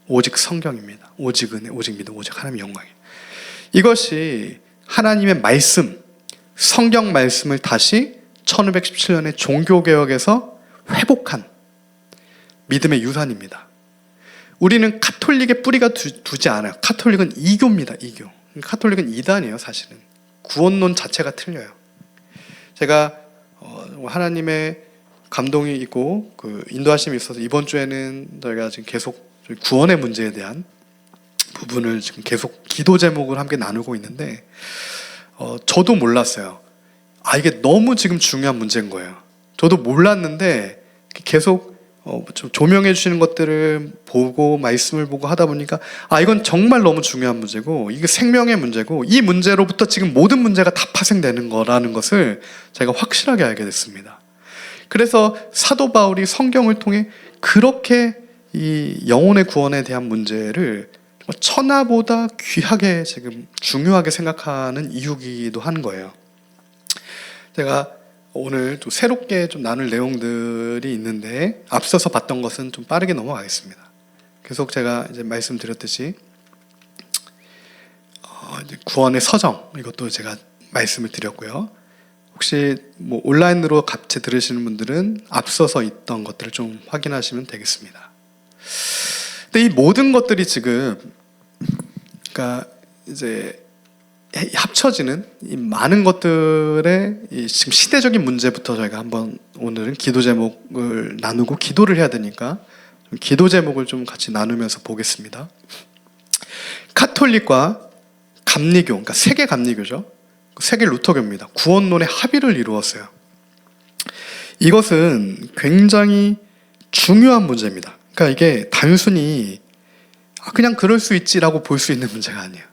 오직 성경입니다. 오직 은혜, 오직 믿음, 오직 하나님의 영광이에요. 이것이 하나님의 말씀, 성경 말씀을 다시 1517년에 종교개혁에서 회복한 믿음의 유산입니다. 우리는 카톨릭의 뿌리가 두지 않아요. 카톨릭은 이교입니다. 이교. 카톨릭은 이단이에요. 사실은 구원론 자체가 틀려요. 제가 하나님의 감동이 있고 그 인도하심이 있어서 이번 주에는 저희가 지금 계속 구원의 문제에 대한 부분을 지금 계속 기도 제목을 함께 나누고 있는데 저도 몰랐어요. 이게 너무 지금 중요한 문제인 거예요. 저도 몰랐는데 계속 좀 조명해 주시는 것들을 보고 말씀을 보고 하다 보니까 이건 정말 너무 중요한 문제고 이게 생명의 문제고 이 문제로부터 지금 모든 문제가 다 파생되는 거라는 것을 제가 확실하게 알게 됐습니다. 그래서 사도 바울이 성경을 통해 그렇게 이 영혼의 구원에 대한 문제를 천하보다 귀하게 지금 중요하게 생각하는 이유이기도 한 거예요. 제가 오늘 또 새롭게 좀 나눌 내용들이 있는데 앞서서 봤던 것은 좀 빠르게 넘어가겠습니다. 계속 제가 이제 말씀드렸듯이 이제 구원의 서정 이것도 제가 말씀을 드렸고요. 혹시 뭐 온라인으로 같이 들으시는 분들은 앞서서 있던 것들을 좀 확인하시면 되겠습니다. 근데 이 모든 것들이 지금 그러니까 이제 합쳐지는 이 많은 것들의 이 지금 시대적인 문제부터 저희가 한번 오늘은 기도 제목을 나누고 기도를 해야 되니까 기도 제목을 좀 같이 나누면서 보겠습니다. 카톨릭과 감리교, 그러니까 세계 감리교죠. 세계 루터교입니다. 구원론의 합의를 이루었어요. 이것은 굉장히 중요한 문제입니다. 그러니까 이게 단순히 그냥 그럴 수 있지라고 볼 수 있는 문제가 아니에요.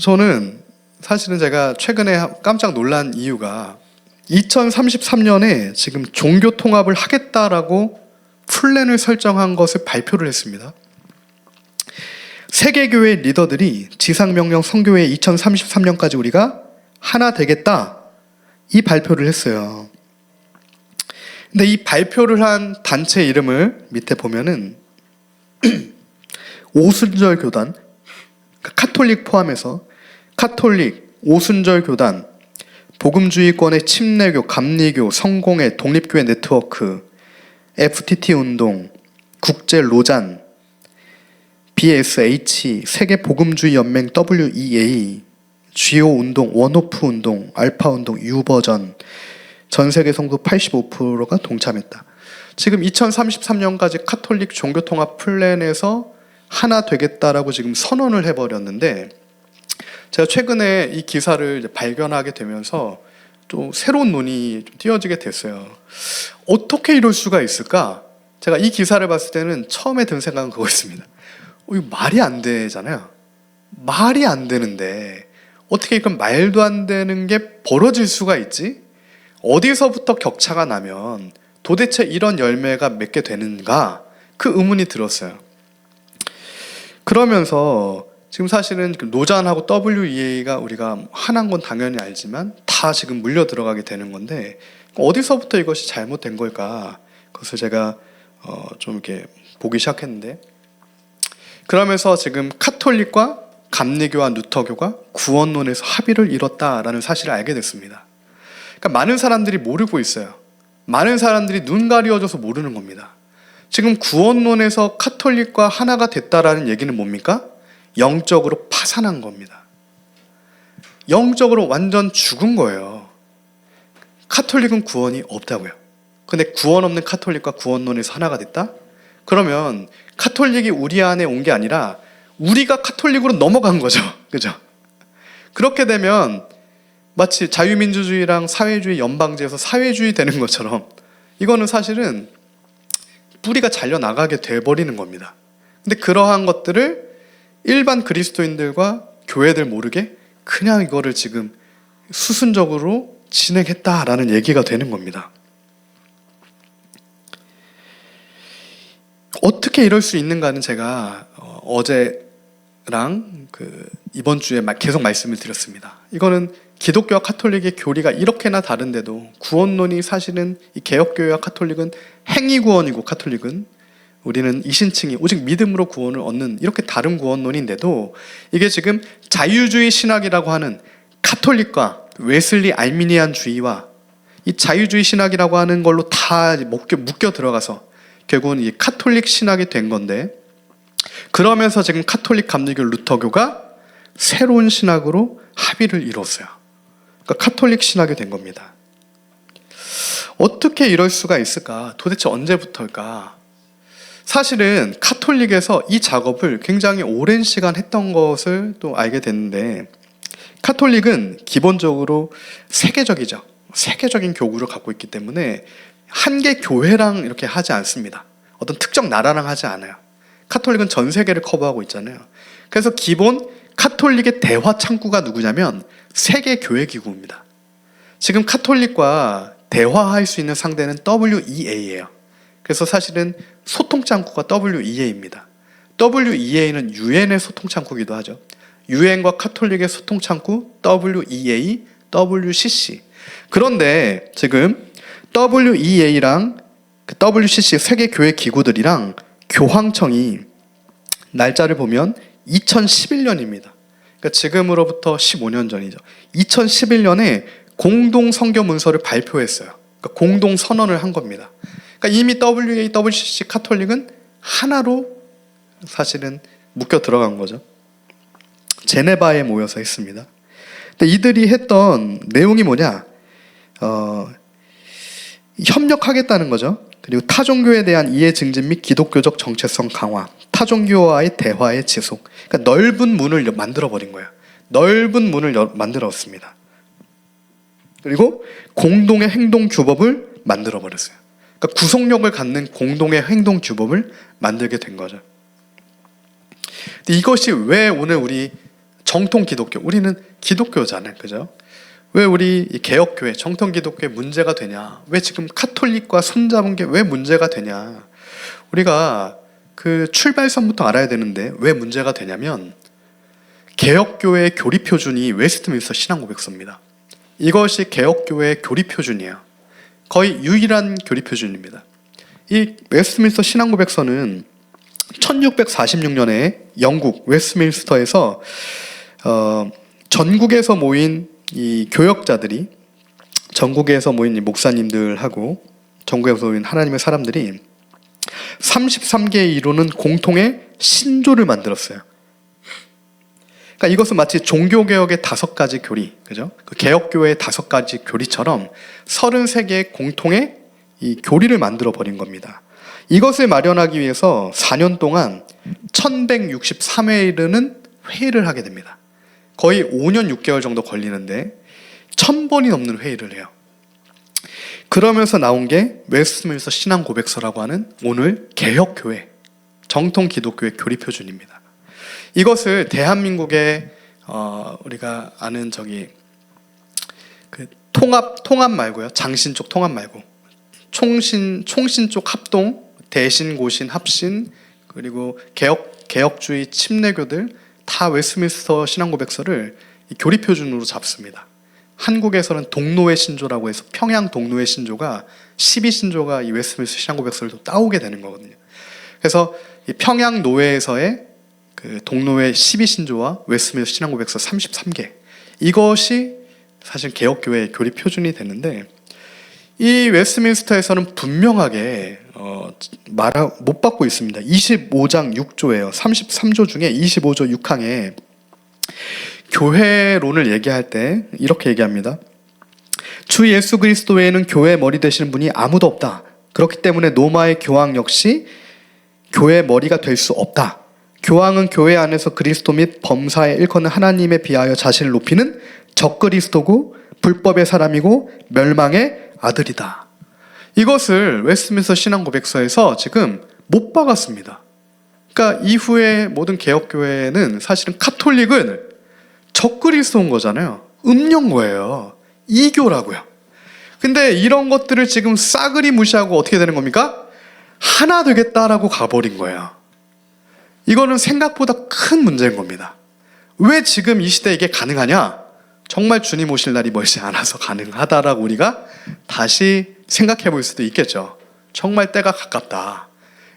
저는 사실은 제가 최근에 깜짝 놀란 이유가 2033년에 지금 종교 통합을 하겠다라고 플랜을 설정한 것을 발표를 했습니다. 세계교회 리더들이 지상명령 선교회 2033년까지 우리가 하나 되겠다 이 발표를 했어요. 근데 이 발표를 한 단체 이름을 밑에 보면은 오순절 교단, 카톨릭 포함해서 카톨릭, 오순절 교단, 복음주의권의 침례교, 감리교, 성공회, 독립교회 네트워크, FTT 운동, 국제 로잔, BSH, 세계 복음주의 연맹 WEA, GO 운동, 원오프 운동, 알파 운동, 유버전, 전 세계 성도 85%가 동참했다. 지금 2033년까지 카톨릭 종교통합 플랜에서 하나 되겠다라고 지금 선언을 해버렸는데 제가 최근에 이 기사를 이제 발견하게 되면서 또 새로운 눈이 좀 띄어지게 됐어요. 어떻게 이럴 수가 있을까? 제가 이 기사를 봤을 때는 처음에 든 생각은 그거였습니다. 이거 말이 안 되잖아요. 말이 안 되는데 어떻게 이건 말도 안 되는 게 벌어질 수가 있지? 어디서부터 격차가 나면 도대체 이런 열매가 맺게 되는가? 그 의문이 들었어요. 그러면서 지금 사실은 노잔하고 WEA가 우리가 하나인 건 당연히 알지만 다 지금 물려 들어가게 되는 건데 어디서부터 이것이 잘못된 걸까? 그것을 제가 좀 이렇게 보기 시작했는데, 그러면서 지금 카톨릭과 감리교와 루터교가 구원론에서 합의를 이뤘다라는 사실을 알게 됐습니다. 그러니까 많은 사람들이 모르고 있어요. 많은 사람들이 눈 가리워져서 모르는 겁니다. 지금 구원론에서 카톨릭과 하나가 됐다라는 얘기는 뭡니까? 영적으로 파산한 겁니다. 영적으로 완전 죽은 거예요. 카톨릭은 구원이 없다고요. 근데 구원 없는 카톨릭과 구원론에서 하나가 됐다? 그러면 카톨릭이 우리 안에 온 게 아니라 우리가 카톨릭으로 넘어간 거죠. 그죠? 그렇게 되면 마치 자유민주주의랑 사회주의 연방제에서 사회주의 되는 것처럼 이거는 사실은 뿌리가 잘려나가게 돼버리는 겁니다. 근데 그러한 것들을 일반 그리스도인들과 교회들 모르게 그냥 이거를 지금 수순적으로 진행했다라는 얘기가 되는 겁니다. 어떻게 이럴 수 있는가는 제가 어제랑 이번 주에 계속 말씀을 드렸습니다. 이거는 기독교와 카톨릭의 교리가 이렇게나 다른데도 구원론이 사실은 이 개혁교회와 카톨릭은 행위구원이고 카톨릭은 우리는 이신칭이 오직 믿음으로 구원을 얻는 이렇게 다른 구원론인데도 이게 지금 자유주의 신학이라고 하는 카톨릭과 웨슬리 알미니안주의와 이 자유주의 신학이라고 하는 걸로 다 묶여 들어가서 결국은 이 카톨릭 신학이 된 건데, 그러면서 지금 카톨릭, 감리교, 루터교가 새로운 신학으로 합의를 이뤘어요. 그러니까 카톨릭 신학이 된 겁니다. 어떻게 이럴 수가 있을까? 도대체 언제부터일까? 사실은 카톨릭에서 이 작업을 굉장히 오랜 시간 했던 것을 또 알게 됐는데, 카톨릭은 기본적으로 세계적이죠. 세계적인 교구를 갖고 있기 때문에 한 개 교회랑 이렇게 하지 않습니다. 어떤 특정 나라랑 하지 않아요. 카톨릭은 전 세계를 커버하고 있잖아요. 그래서 기본 카톨릭의 대화 창구가 누구냐면 세계 교회 기구입니다. 지금 카톨릭과 대화할 수 있는 상대는 WEA예요. 그래서 사실은 소통 창구가 WEA입니다. WEA는 유엔의 소통 창구이기도 하죠. 유엔과 카톨릭의 소통 창구 WEA, WCC. 그런데 지금 WEA랑 WCC 세계 교회 기구들이랑 교황청이 날짜를 보면 2011년입니다. 그러니까 지금으로부터 15년 전이죠. 2011년에 공동 선교 문서를 발표했어요. 그러니까 공동 선언을 한 겁니다. 그러니까 이미 WEA, WCC, 카톨릭은 하나로 사실은 묶여 들어간 거죠. 제네바에 모여서 했습니다. 근데 이들이 했던 내용이 뭐냐? 협력하겠다는 거죠. 그리고 타종교에 대한 이해 증진 및 기독교적 정체성 강화, 타종교와의 대화의 지속. 그러니까 넓은 문을 만들어버린 거예요. 넓은 문을 만들었습니다. 그리고 공동의 행동 규범을 만들어버렸어요. 그러니까 구속력을 갖는 공동의 행동 규범을 만들게 된 거죠. 근데 이것이 왜 오늘 우리 정통 기독교, 우리는 기독교잖아요. 그죠? 왜 우리 개혁교회, 정통 기독교에 문제가 되냐? 왜 지금 카톨릭과 손잡은 게 왜 문제가 되냐? 우리가 그 출발선부터 알아야 되는데 왜 문제가 되냐면 개혁교회의 교리표준이 웨스트민스터 신앙고백서입니다. 이것이 개혁교회의 교리표준이에요. 거의 유일한 교리표준입니다. 이 웨스트민스터 신앙고백서는 1646년에 영국 웨스트민스터에서 전국에서 모인 이 교역자들이, 전국에서 모인 이 목사님들하고 전국에서 모인 하나님의 사람들이 33개의 이루는 공통의 신조를 만들었어요. 그러니까 이것은 마치 종교개혁의 5가지 교리, 그죠? 그 개혁교회의 5가지 교리처럼 33개의 공통의 이 교리를 만들어 버린 겁니다. 이것을 마련하기 위해서 4년 동안 1163회에 이르는 회의를 하게 됩니다. 거의 5년 6개월 정도 걸리는데 1000번이 넘는 회의를 해요. 그러면서 나온 게 웨스트민스터 신앙고백서라고 하는 오늘 개혁교회, 정통 기독교의 교리표준입니다. 이것을 대한민국의 우리가 아는 그 통합 말고요. 장신 쪽 통합 말고 총신 쪽 합동, 대신, 고신, 합신, 그리고 개혁주의 침례교들 다 웨스트민스터 신앙고백서를 교리 표준으로 잡습니다. 한국에서는 동로의 신조라고 해서 평양 동로의 신조가 12신조가 이 웨스트민스터 신앙고백서를 또 따오게 되는 거거든요. 그래서 이 평양 노회에서의 그 동로의 12신조와 웨스트민스터 신앙고백서 33개, 이것이 사실 개혁교회의 교리 표준이 되는데, 이 웨스트민스터에서는 분명하게 못 받고 있습니다. 25장 6조예요. 33조 중에 25조 6항에 교회론을 얘기할 때 이렇게 얘기합니다. 주 예수 그리스도 외에는 교회의 머리 되시는 분이 아무도 없다. 그렇기 때문에 로마의 교황 역시 교회의 머리가 될 수 없다. 교황은 교회 안에서 그리스도 및 범사에 일컫는 하나님에 비하여 자신을 높이는 적그리스도고 불법의 사람이고 멸망의 아들이다. 이것을 웨스트민스터 신앙고백서에서 지금 못 박았습니다. 그러니까 이후에 모든 개혁교회는 사실은 카톨릭은 적그리스도인 거잖아요. 음녀인 거예요. 이교라고요. 근데 이런 것들을 지금 싸그리 무시하고 어떻게 되는 겁니까? 하나 되겠다라고 가버린 거예요. 이거는 생각보다 큰 문제인 겁니다. 왜 지금 이 시대에 이게 가능하냐? 정말 주님 오실 날이 멀지 않아서 가능하다라고 우리가 다시 생각해 볼 수도 있겠죠. 정말 때가 가깝다.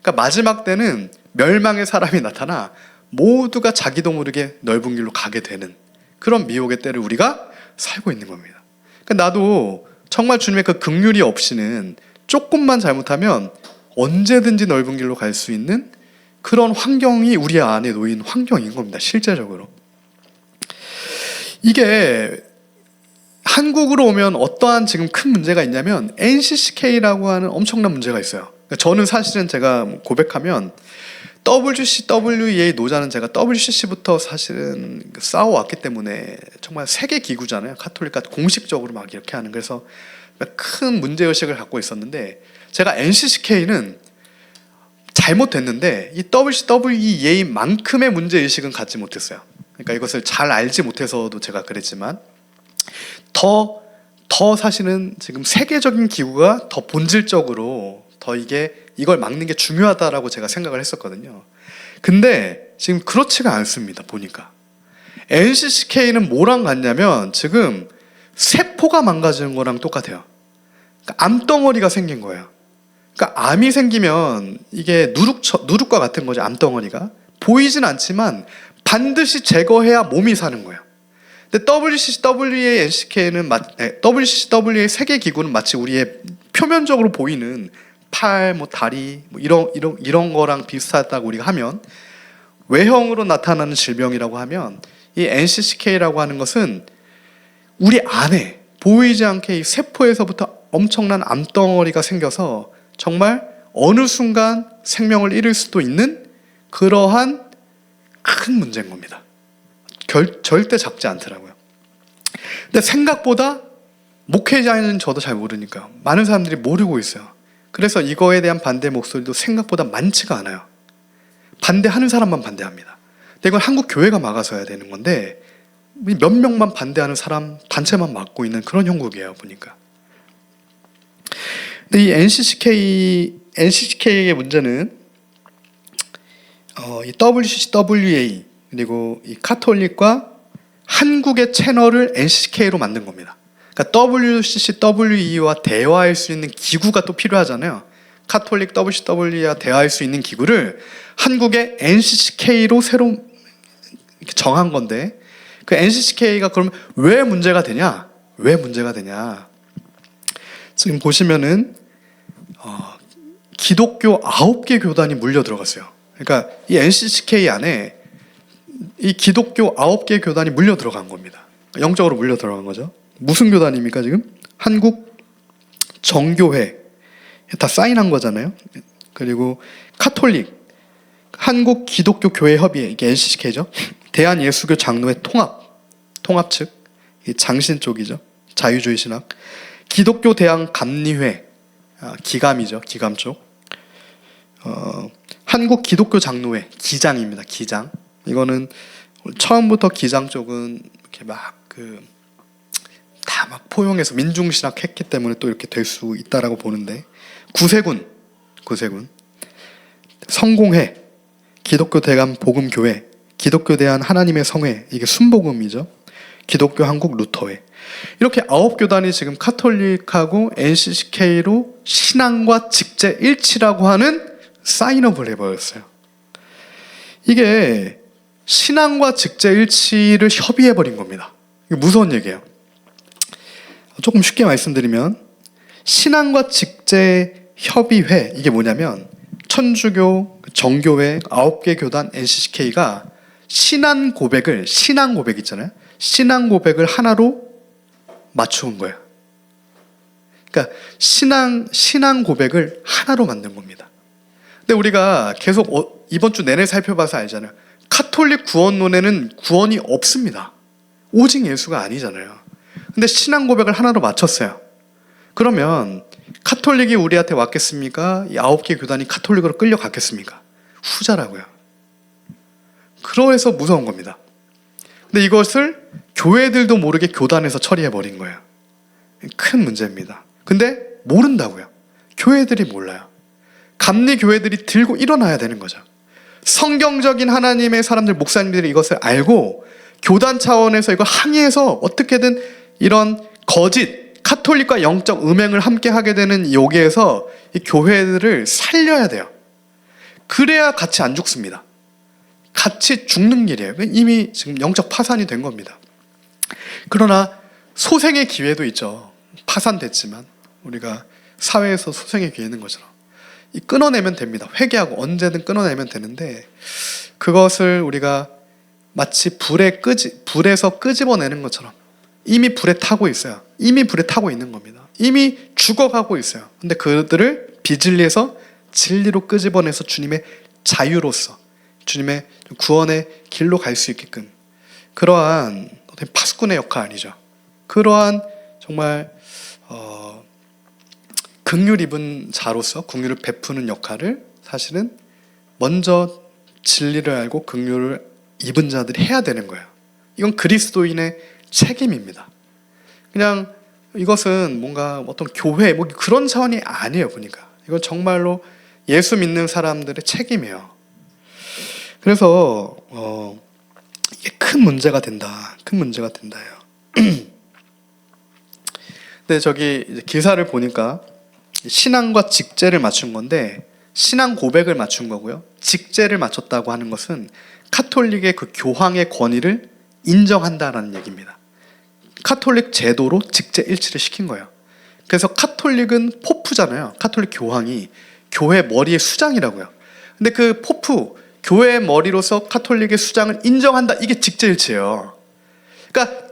그러니까 마지막 때는 멸망의 사람이 나타나 모두가 자기도 모르게 넓은 길로 가게 되는 그런 미혹의 때를 우리가 살고 있는 겁니다. 그러니까 나도 정말 주님의 그 긍휼이 없이는 조금만 잘못하면 언제든지 넓은 길로 갈 수 있는 그런 환경이 우리 안에 놓인 환경인 겁니다. 실제적으로. 이게 한국으로 오면 어떠한 지금 큰 문제가 있냐면 NCCK라고 하는 엄청난 문제가 있어요. 그러니까 저는 사실은 제가 고백하면 WCWA 노자는 제가 WCC부터 사실은 싸워왔기 때문에 정말 세계 기구잖아요. 카톨릭과 공식적으로 막 이렇게 하는. 그래서 큰 문제의식을 갖고 있었는데, 제가 NCCK는 잘못됐는데 이 WCWA만큼의 문제의식은 갖지 못했어요. 그러니까 이것을 잘 알지 못해서도 제가 그랬지만, 더 사실은 지금 세계적인 기구가 더 본질적으로 더 이걸 막는 게 중요하다라고 제가 생각을 했었거든요. 근데 지금 그렇지가 않습니다. 보니까 NCCK는 뭐랑 같냐면 지금 세포가 망가지는 거랑 똑같아요. 그러니까 암덩어리가 생긴 거예요. 그러니까 암이 생기면 이게 누룩과 같은 거죠. 암덩어리가 보이진 않지만 반드시 제거해야 몸이 사는 거예요. 근데 WCWA, NCK는 WCWA 세계 기구는 마치 우리의 표면적으로 보이는 팔, 다리, 이런 거랑 비슷하다고 우리가 하면, 외형으로 나타나는 질병이라고 하면 이 NCCK라고 하는 것은 우리 안에 보이지 않게 이 세포에서부터 엄청난 암덩어리가 생겨서 정말 어느 순간 생명을 잃을 수도 있는 그러한 큰 문제인 겁니다. 절대 작지 않더라고요. 근데 생각보다 목회자는 저도 잘 모르니까 많은 사람들이 모르고 있어요. 그래서 이거에 대한 반대 목소리도 생각보다 많지가 않아요. 반대하는 사람만 반대합니다. 근데 이건 한국 교회가 막아서야 되는 건데 몇 명만 반대하는 사람 단체만 막고 있는 그런 형국이에요. 보니까. 근데 이 NCCK의 문제는 이 WCWA 그리고 이 카톨릭과 한국의 채널을 NCCK로 만든 겁니다. 그러니까 WCCWE와 대화할 수 있는 기구가 또 필요하잖아요. 카톨릭 WCW와 대화할 수 있는 기구를 한국의 NCCK로 새로 정한 건데, 그 NCCK가 그럼 왜 문제가 되냐? 왜 문제가 되냐? 지금 보시면은 기독교 9개 교단이 물려 들어갔어요. 그러니까 이 NCCK 안에 이 기독교 9개 교단이 물려 들어간 겁니다. 영적으로 물려 들어간 거죠. 무슨 교단입니까 지금? 한국 정교회 다 사인한 거잖아요. 그리고 카톨릭, 한국 기독교 교회 협의회, 이게 NCCK죠. 대한예수교 장로회 통합 측, 장신 쪽이죠. 자유주의 신학. 기독교 대학 감리회, 기감이죠. 기감 쪽. 한국 기독교 장로회, 기장입니다. 기장. 이거는 처음부터 기장 쪽은 이렇게 다 포용해서 민중신학 했기 때문에 또 이렇게 될 수 있다라고 보는데, 구세군, 성공회, 기독교 대감 복음교회, 기독교 대한 하나님의 성회, 이게 순복음이죠. 기독교 한국 루터회. 이렇게 9교단이 지금 카톨릭하고 NCCK로 신앙과 직제 일치라고 하는 사인업을 해버렸어요. 이게 신앙과 직제 일치를 협의해버린 겁니다. 이게 무서운 얘기예요. 조금 쉽게 말씀드리면, 신앙과 직제 협의회, 이게 뭐냐면 천주교, 정교회, 9개 교단 NCCK가 신앙 고백 있잖아요. 신앙 고백을 하나로 맞춘 거예요. 그러니까 신앙 고백을 하나로 만든 겁니다. 근데 우리가 계속 이번 주 내내 살펴봐서 알잖아요. 카톨릭 구원론에는 구원이 없습니다. 오직 예수가 아니잖아요. 근데 신앙 고백을 하나로 맞췄어요. 그러면 카톨릭이 우리한테 왔겠습니까? 이 9개 교단이 카톨릭으로 끌려갔겠습니까? 후자라고요. 그러해서 무서운 겁니다. 근데 이것을 교회들도 모르게 교단에서 처리해버린 거예요. 큰 문제입니다. 근데 모른다고요. 교회들이 몰라요. 감리 교회들이 들고 일어나야 되는 거죠. 성경적인 하나님의 사람들, 목사님들이 이것을 알고 교단 차원에서 이걸 항의해서 어떻게든 이런 거짓, 카톨릭과 영적 음행을 함께 하게 되는 여기에서 이 교회들을 살려야 돼요. 그래야 같이 안 죽습니다. 같이 죽는 길이에요. 이미 지금 영적 파산이 된 겁니다. 그러나 소생의 기회도 있죠. 파산됐지만 우리가 사회에서 소생의 기회 있는 것처럼 끊어내면 됩니다. 회개하고 언제든 끊어내면 되는데, 그것을 우리가 마치 불에서 끄집어내는 것처럼 이미 불에 타고 있어요. 이미 불에 타고 있는 겁니다. 이미 죽어가고 있어요. 근데 그들을 비진리에서 진리로 끄집어내서 주님의 자유로서 주님의 구원의 길로 갈 수 있게끔, 그러한 파수꾼의 역할 아니죠. 그러한 정말 긍휼 입은 자로서 긍휼을 베푸는 역할을 사실은 먼저 진리를 알고 긍휼을 입은 자들이 해야 되는 거예요. 이건 그리스도인의 책임입니다. 그냥 이것은 뭔가 어떤 교회 그런 차원이 아니에요. 보니까 이건 정말로 예수 믿는 사람들의 책임이에요. 그래서 이게 큰 문제가 된다요. 근데 저기 이제 기사를 보니까 신앙과 직제를 맞춘 건데, 신앙 고백을 맞춘 거고요. 직제를 맞췄다고 하는 것은 카톨릭의 그 교황의 권위를 인정한다라는 얘기입니다. 카톨릭 제도로 직제 일치를 시킨 거예요. 그래서 카톨릭은 포프잖아요. 카톨릭 교황이 교회 머리의 수장이라고요. 근데 그 포프, 교회의 머리로서 카톨릭의 수장을 인정한다. 이게 직제 일치예요. 그러니까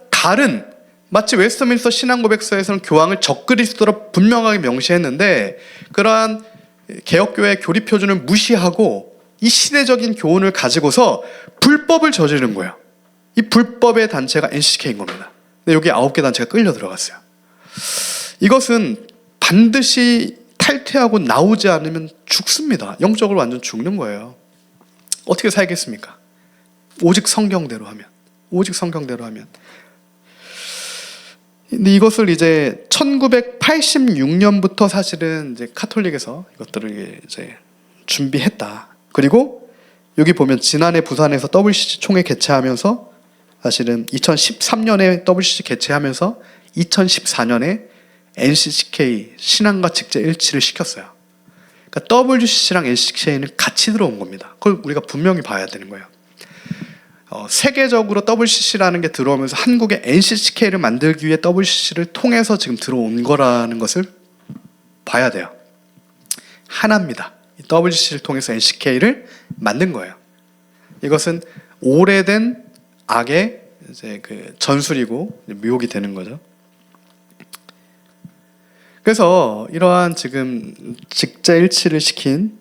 마치 웨스트민스터 신앙고백서에서는 교황을 적그리스도로 분명하게 명시했는데, 그러한 개혁교회의 교리표준을 무시하고 이 시대적인 교훈을 가지고서 불법을 저지른 거예요. 이 불법의 단체가 NCK인 겁니다. 근데 여기 9개 단체가 끌려 들어갔어요. 이것은 반드시 탈퇴하고 나오지 않으면 죽습니다. 영적으로 완전 죽는 거예요. 어떻게 살겠습니까? 오직 성경대로 하면. 근데 이것을 이제 1986년부터 사실은 이제 카톨릭에서 이것들을 이제 준비했다. 그리고 여기 보면 지난해 부산에서 WCC 총회 개최하면서, 사실은 2013년에 WCC 개최하면서 2014년에 NCCK 신앙과 직제 일치를 시켰어요. 그러니까 WCC랑 NCCK는 같이 들어온 겁니다. 그걸 우리가 분명히 봐야 되는 거예요. 세계적으로 WCC라는 게 들어오면서 한국의 NCCK를 만들기 위해 WCC를 통해서 지금 들어온 거라는 것을 봐야 돼요. 하나입니다. WCC를 통해서 NCK를 만든 거예요. 이것은 오래된 악의 이제 그 전술이고 묘욕이 되는 거죠. 그래서 이러한 지금 직자일치를 시킨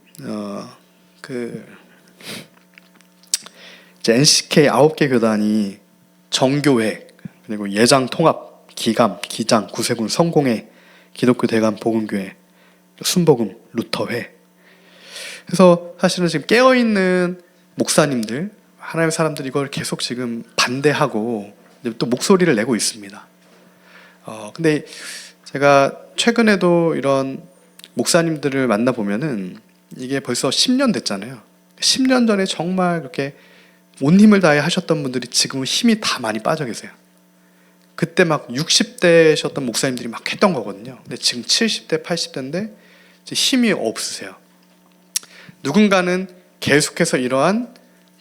NCK 9개 교단이 정교회, 그리고 예장 통합, 기감, 기장, 구세군, 성공회, 기독교 대감 복음교회, 순복음, 루터회. 그래서 사실은 지금 깨어있는 목사님들, 하나님의 사람들이 이걸 계속 지금 반대하고 또 목소리를 내고 있습니다. 근데 제가 최근에도 이런 목사님들을 만나보면은 이게 벌써 10년 됐잖아요. 10년 전에 정말 그렇게 온 힘을 다해 하셨던 분들이 지금은 힘이 다 많이 빠져 계세요. 그때 막 60대셨던 목사님들이 막 했던 거거든요. 근데 지금 70대, 80대인데 힘이 없으세요. 누군가는 계속해서 이러한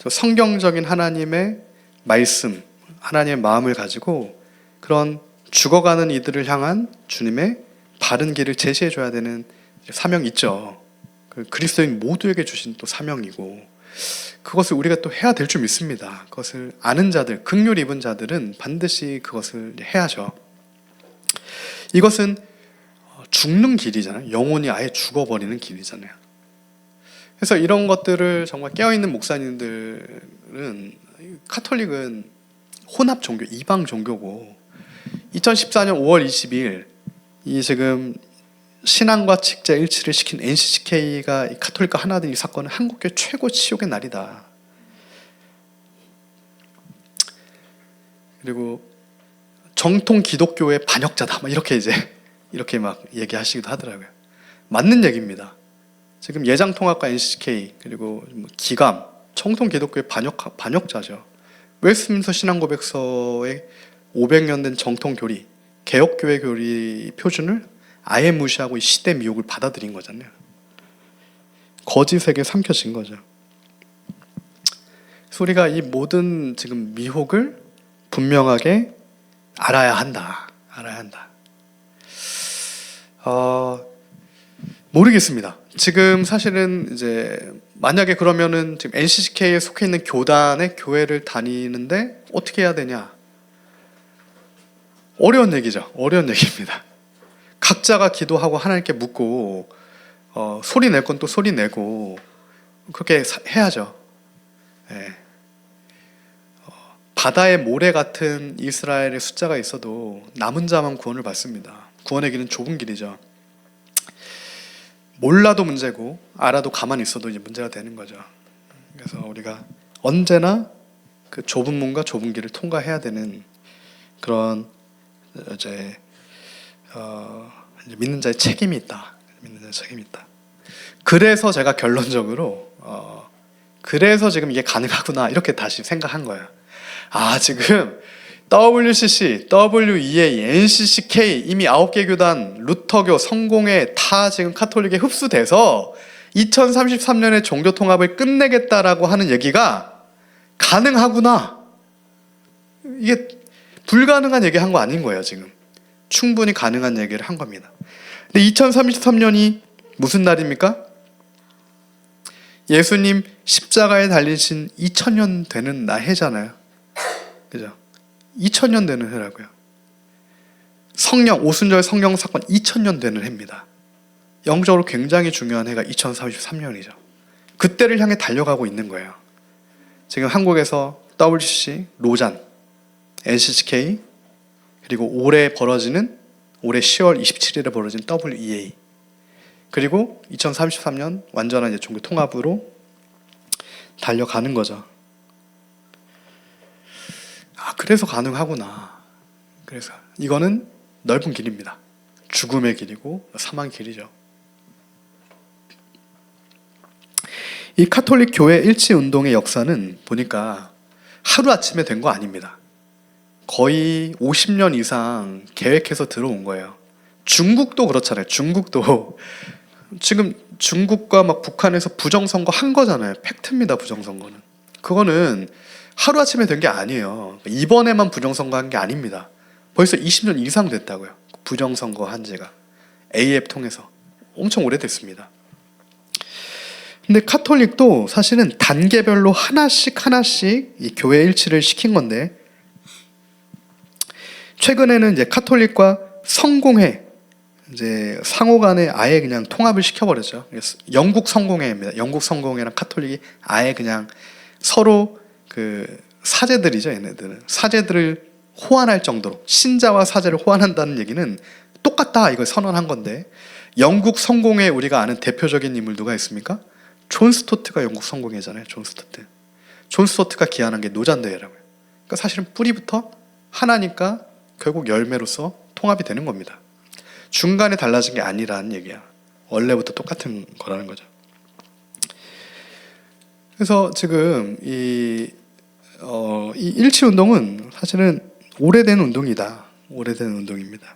성경적인 하나님의 말씀, 하나님의 마음을 가지고 그런 죽어가는 이들을 향한 주님의 바른 길을 제시해 줘야 되는 사명이 있죠. 그리스도인 모두에게 주신 또 사명이고, 그것을 우리가 또 해야 될 줄 믿습니다. 그것을 아는 자들, 긍휼 입은 자들은 반드시 그것을 해야죠. 이것은 죽는 길이잖아요. 영혼이 아예 죽어버리는 길이잖아요. 그래서 이런 것들을 정말 깨어있는 목사님들은, 카톨릭은 혼합 종교, 이방 종교고, 2014년 5월 20일 이 지금 신앙과 직자 일치를 시킨 NCCK가 카톨릭과 하나 된 이 사건은 한국교회 최고 치욕의 날이다. 그리고 정통 기독교의 반역자다, 막 이렇게 막 얘기하시기도 하더라고요. 맞는 얘기입니다. 지금 예장통합과 NCCK 그리고 기감, 정통 기독교의 반역자죠. 웨스트민스터 신앙고백서의 500년 된 정통 교리, 개혁교회 교리 표준을 아예 무시하고 이 시대 미혹을 받아들인 거잖아요. 거짓에게 삼켜진 거죠. 그래서 우리가 이 모든 지금 미혹을 분명하게 알아야 한다. 모르겠습니다. 지금 사실은 이제 만약에 그러면은 지금 NCCK에 속해 있는 교단의 교회를 다니는데 어떻게 해야 되냐? 어려운 얘기죠. 어려운 얘기입니다. 각자가 기도하고 하나님께 묻고 소리 낼 건 또 소리 내고 그렇게 해야죠. 네. 바다의 모래 같은 이스라엘의 숫자가 있어도 남은 자만 구원을 받습니다. 구원의 길은 좁은 길이죠. 몰라도 문제고 알아도 가만히 있어도 이제 문제가 되는 거죠. 그래서 우리가 언제나 그 좁은 문과 좁은 길을 통과해야 되는 그런 이제 믿는 자의 책임이 있다. 그래서 제가 결론적으로 그래서 지금 이게 가능하구나 이렇게 다시 생각한 거예요. 지금 WCC, WEA, NCCK 이미 9개 교단, 루터교, 성공회 다 지금 카톨릭에 흡수돼서 2033년에 종교 통합을 끝내겠다라고 하는 얘기가 가능하구나. 이게 불가능한 얘기 한 거 아닌 거예요. 지금 충분히 가능한 얘기를 한 겁니다. 근데 2033년이 무슨 날입니까? 예수님 십자가에 달리신 2000년 되는 해잖아요. 그죠? 2000년 되는 해라고요. 성령, 오순절 성령 사건 2000년 되는 해입니다. 영적으로 굉장히 중요한 해가 2033년이죠. 그때를 향해 달려가고 있는 거예요. 지금 한국에서 WCC, 로잔, NCCK, 그리고 올해 10월 27일에 벌어진 WEA, 그리고 2033년 완전한 이제 종교 통합으로 달려가는 거죠. 그래서 가능하구나. 그래서 이거는 넓은 길입니다. 죽음의 길이고 사망의 길이죠. 이 카톨릭 교회 일치 운동의 역사는 보니까 하루아침에 된 거 아닙니다. 거의 50년 이상 계획해서 들어온 거예요. 중국도 그렇잖아요. 중국도 지금 중국과 막 북한에서 부정선거 한 거잖아요. 팩트입니다. 부정선거는. 그거는 하루아침에 된 게 아니에요. 이번에만 부정선거 한 게 아닙니다. 벌써 20년 이상 됐다고요. 부정선거 한 지가. AF 통해서. 엄청 오래됐습니다. 근데 카톨릭도 사실은 단계별로 하나씩 이 교회 일치를 시킨 건데, 최근에는 이제 카톨릭과 성공회, 이제 상호 간에 아예 그냥 통합을 시켜버렸죠. 영국 성공회입니다. 영국 성공회랑 카톨릭이 아예 그냥 서로 그 사제들이죠. 얘네들은 사제들을 호환할 정도로, 신자와 사제를 호환한다는 얘기는 똑같다 이걸 선언한 건데, 영국 성공회 우리가 아는 대표적인 인물 누가 있습니까? 존 스토트가 영국 성공회잖아요. 존 스토트. 존 스튜어트가 기한한 게 노잔대회라고요. 그러니까 사실은 뿌리부터 하나니까 결국 열매로서 통합이 되는 겁니다. 중간에 달라진 게 아니라는 얘기야. 원래부터 똑같은 거라는 거죠. 그래서 지금 이 일치 운동은 사실은 오래된 운동이다. 오래된 운동입니다.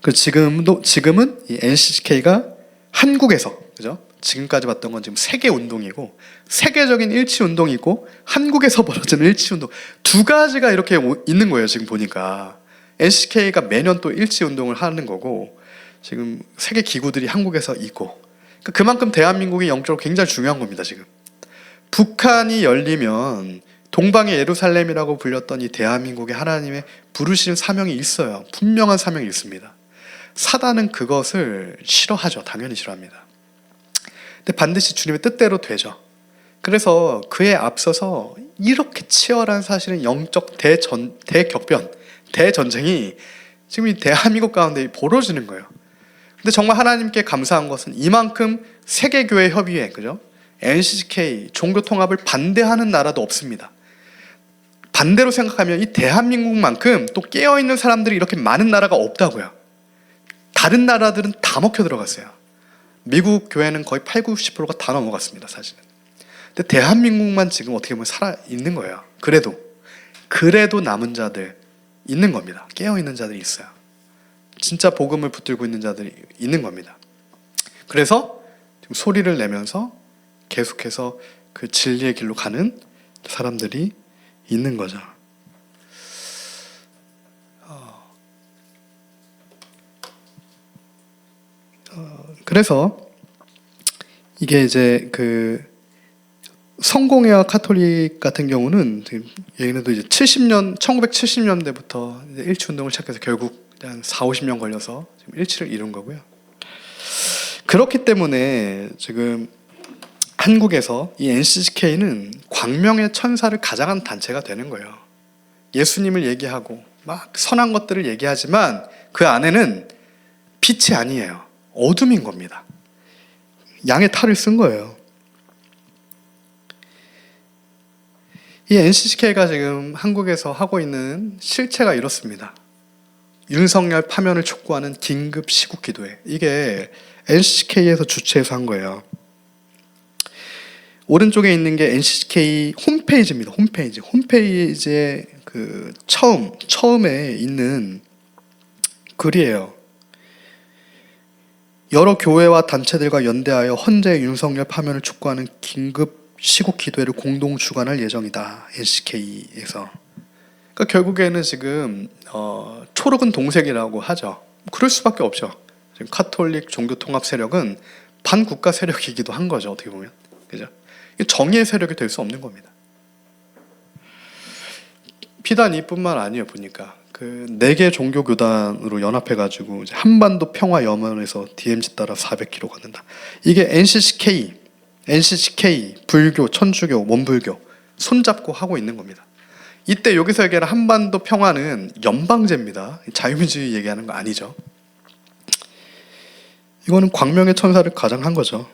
그 지금은 이 NCCK가 한국에서, 그죠? 지금까지 봤던 건 지금 세계 운동이고, 세계적인 일치 운동이고, 한국에서 벌어지는 일치 운동, 두 가지가 이렇게 있는 거예요. 지금 보니까 NCCK가 매년 또 일치 운동을 하는 거고, 지금 세계 기구들이 한국에서 있고, 그만큼 대한민국이 영적으로 굉장히 중요한 겁니다. 지금 북한이 열리면 동방의 예루살렘이라고 불렸던 이 대한민국의 하나님의 부르시는 사명이 있어요. 분명한 사명이 있습니다. 사단은 그것을 싫어하죠. 당연히 싫어합니다. 근데 반드시 주님의 뜻대로 되죠. 그래서 그에 앞서서 이렇게 치열한 사실은 영적 대격변, 대전쟁이 지금 이 대한민국 가운데 벌어지는 거예요. 근데 정말 하나님께 감사한 것은 이만큼 세계교회 협의회, 그죠? NCCK, 종교 통합을 반대하는 나라도 없습니다. 반대로 생각하면 이 대한민국만큼 또 깨어있는 사람들이 이렇게 많은 나라가 없다고요. 다른 나라들은 다 먹혀 들어갔어요. 미국 교회는 거의 80-90%가 다 넘어갔습니다, 사실은. 근데 대한민국만 지금 어떻게 보면 살아있는 거예요. 그래도 남은 자들 있는 겁니다. 깨어있는 자들이 있어요. 진짜 복음을 붙들고 있는 자들이 있는 겁니다. 그래서 지금 소리를 내면서 계속해서 그 진리의 길로 가는 사람들이 있는 거죠. 그래서 이게 이제 그 성공회와 카톨릭 같은 경우는 얘네도 이제 1970년대부터 일치 운동을 시작해서 결국 한 40-50년 걸려서 지금 일치를 이룬 거고요. 그렇기 때문에 지금 한국에서 이 NCCK는 광명의 천사를 가장한 단체가 되는 거예요. 예수님을 얘기하고 막 선한 것들을 얘기하지만 그 안에는 빛이 아니에요. 어둠인 겁니다. 양의 탈을 쓴 거예요. 이 NCCK가 지금 한국에서 하고 있는 실체가 이렇습니다. 윤석열 파면을 촉구하는 긴급 시국 기도회. 이게 NCCK에서 주최해서 한 거예요. 오른쪽에 있는 게 NCCK 홈페이지입니다. 홈페이지에 그 처음에 있는 글이에요. 여러 교회와 단체들과 연대하여 헌재 윤석열 파면을 촉구하는 긴급 시국 기도회를 공동 주관할 예정이다. NCCK에서. 그러니까 결국에는 지금 초록은 동색이라고 하죠. 그럴 수밖에 없죠. 지금 카톨릭 종교 통합 세력은 반국가 세력이기도 한 거죠. 어떻게 보면, 그죠? 정의의 세력이 될 수 없는 겁니다. 비단 이뿐만 아니에요. 보니까 그 4개 종교 교단으로 연합해가지고 한반도 평화 염원에서 DMZ 따라 400km 걷는다. 이게 NCCK, 불교, 천주교, 원불교 손잡고 하고 있는 겁니다. 이때 여기서 얘기하는 한반도 평화는 연방제입니다. 자유민주주의 얘기하는 거 아니죠. 이거는 광명의 천사를 가장한 거죠.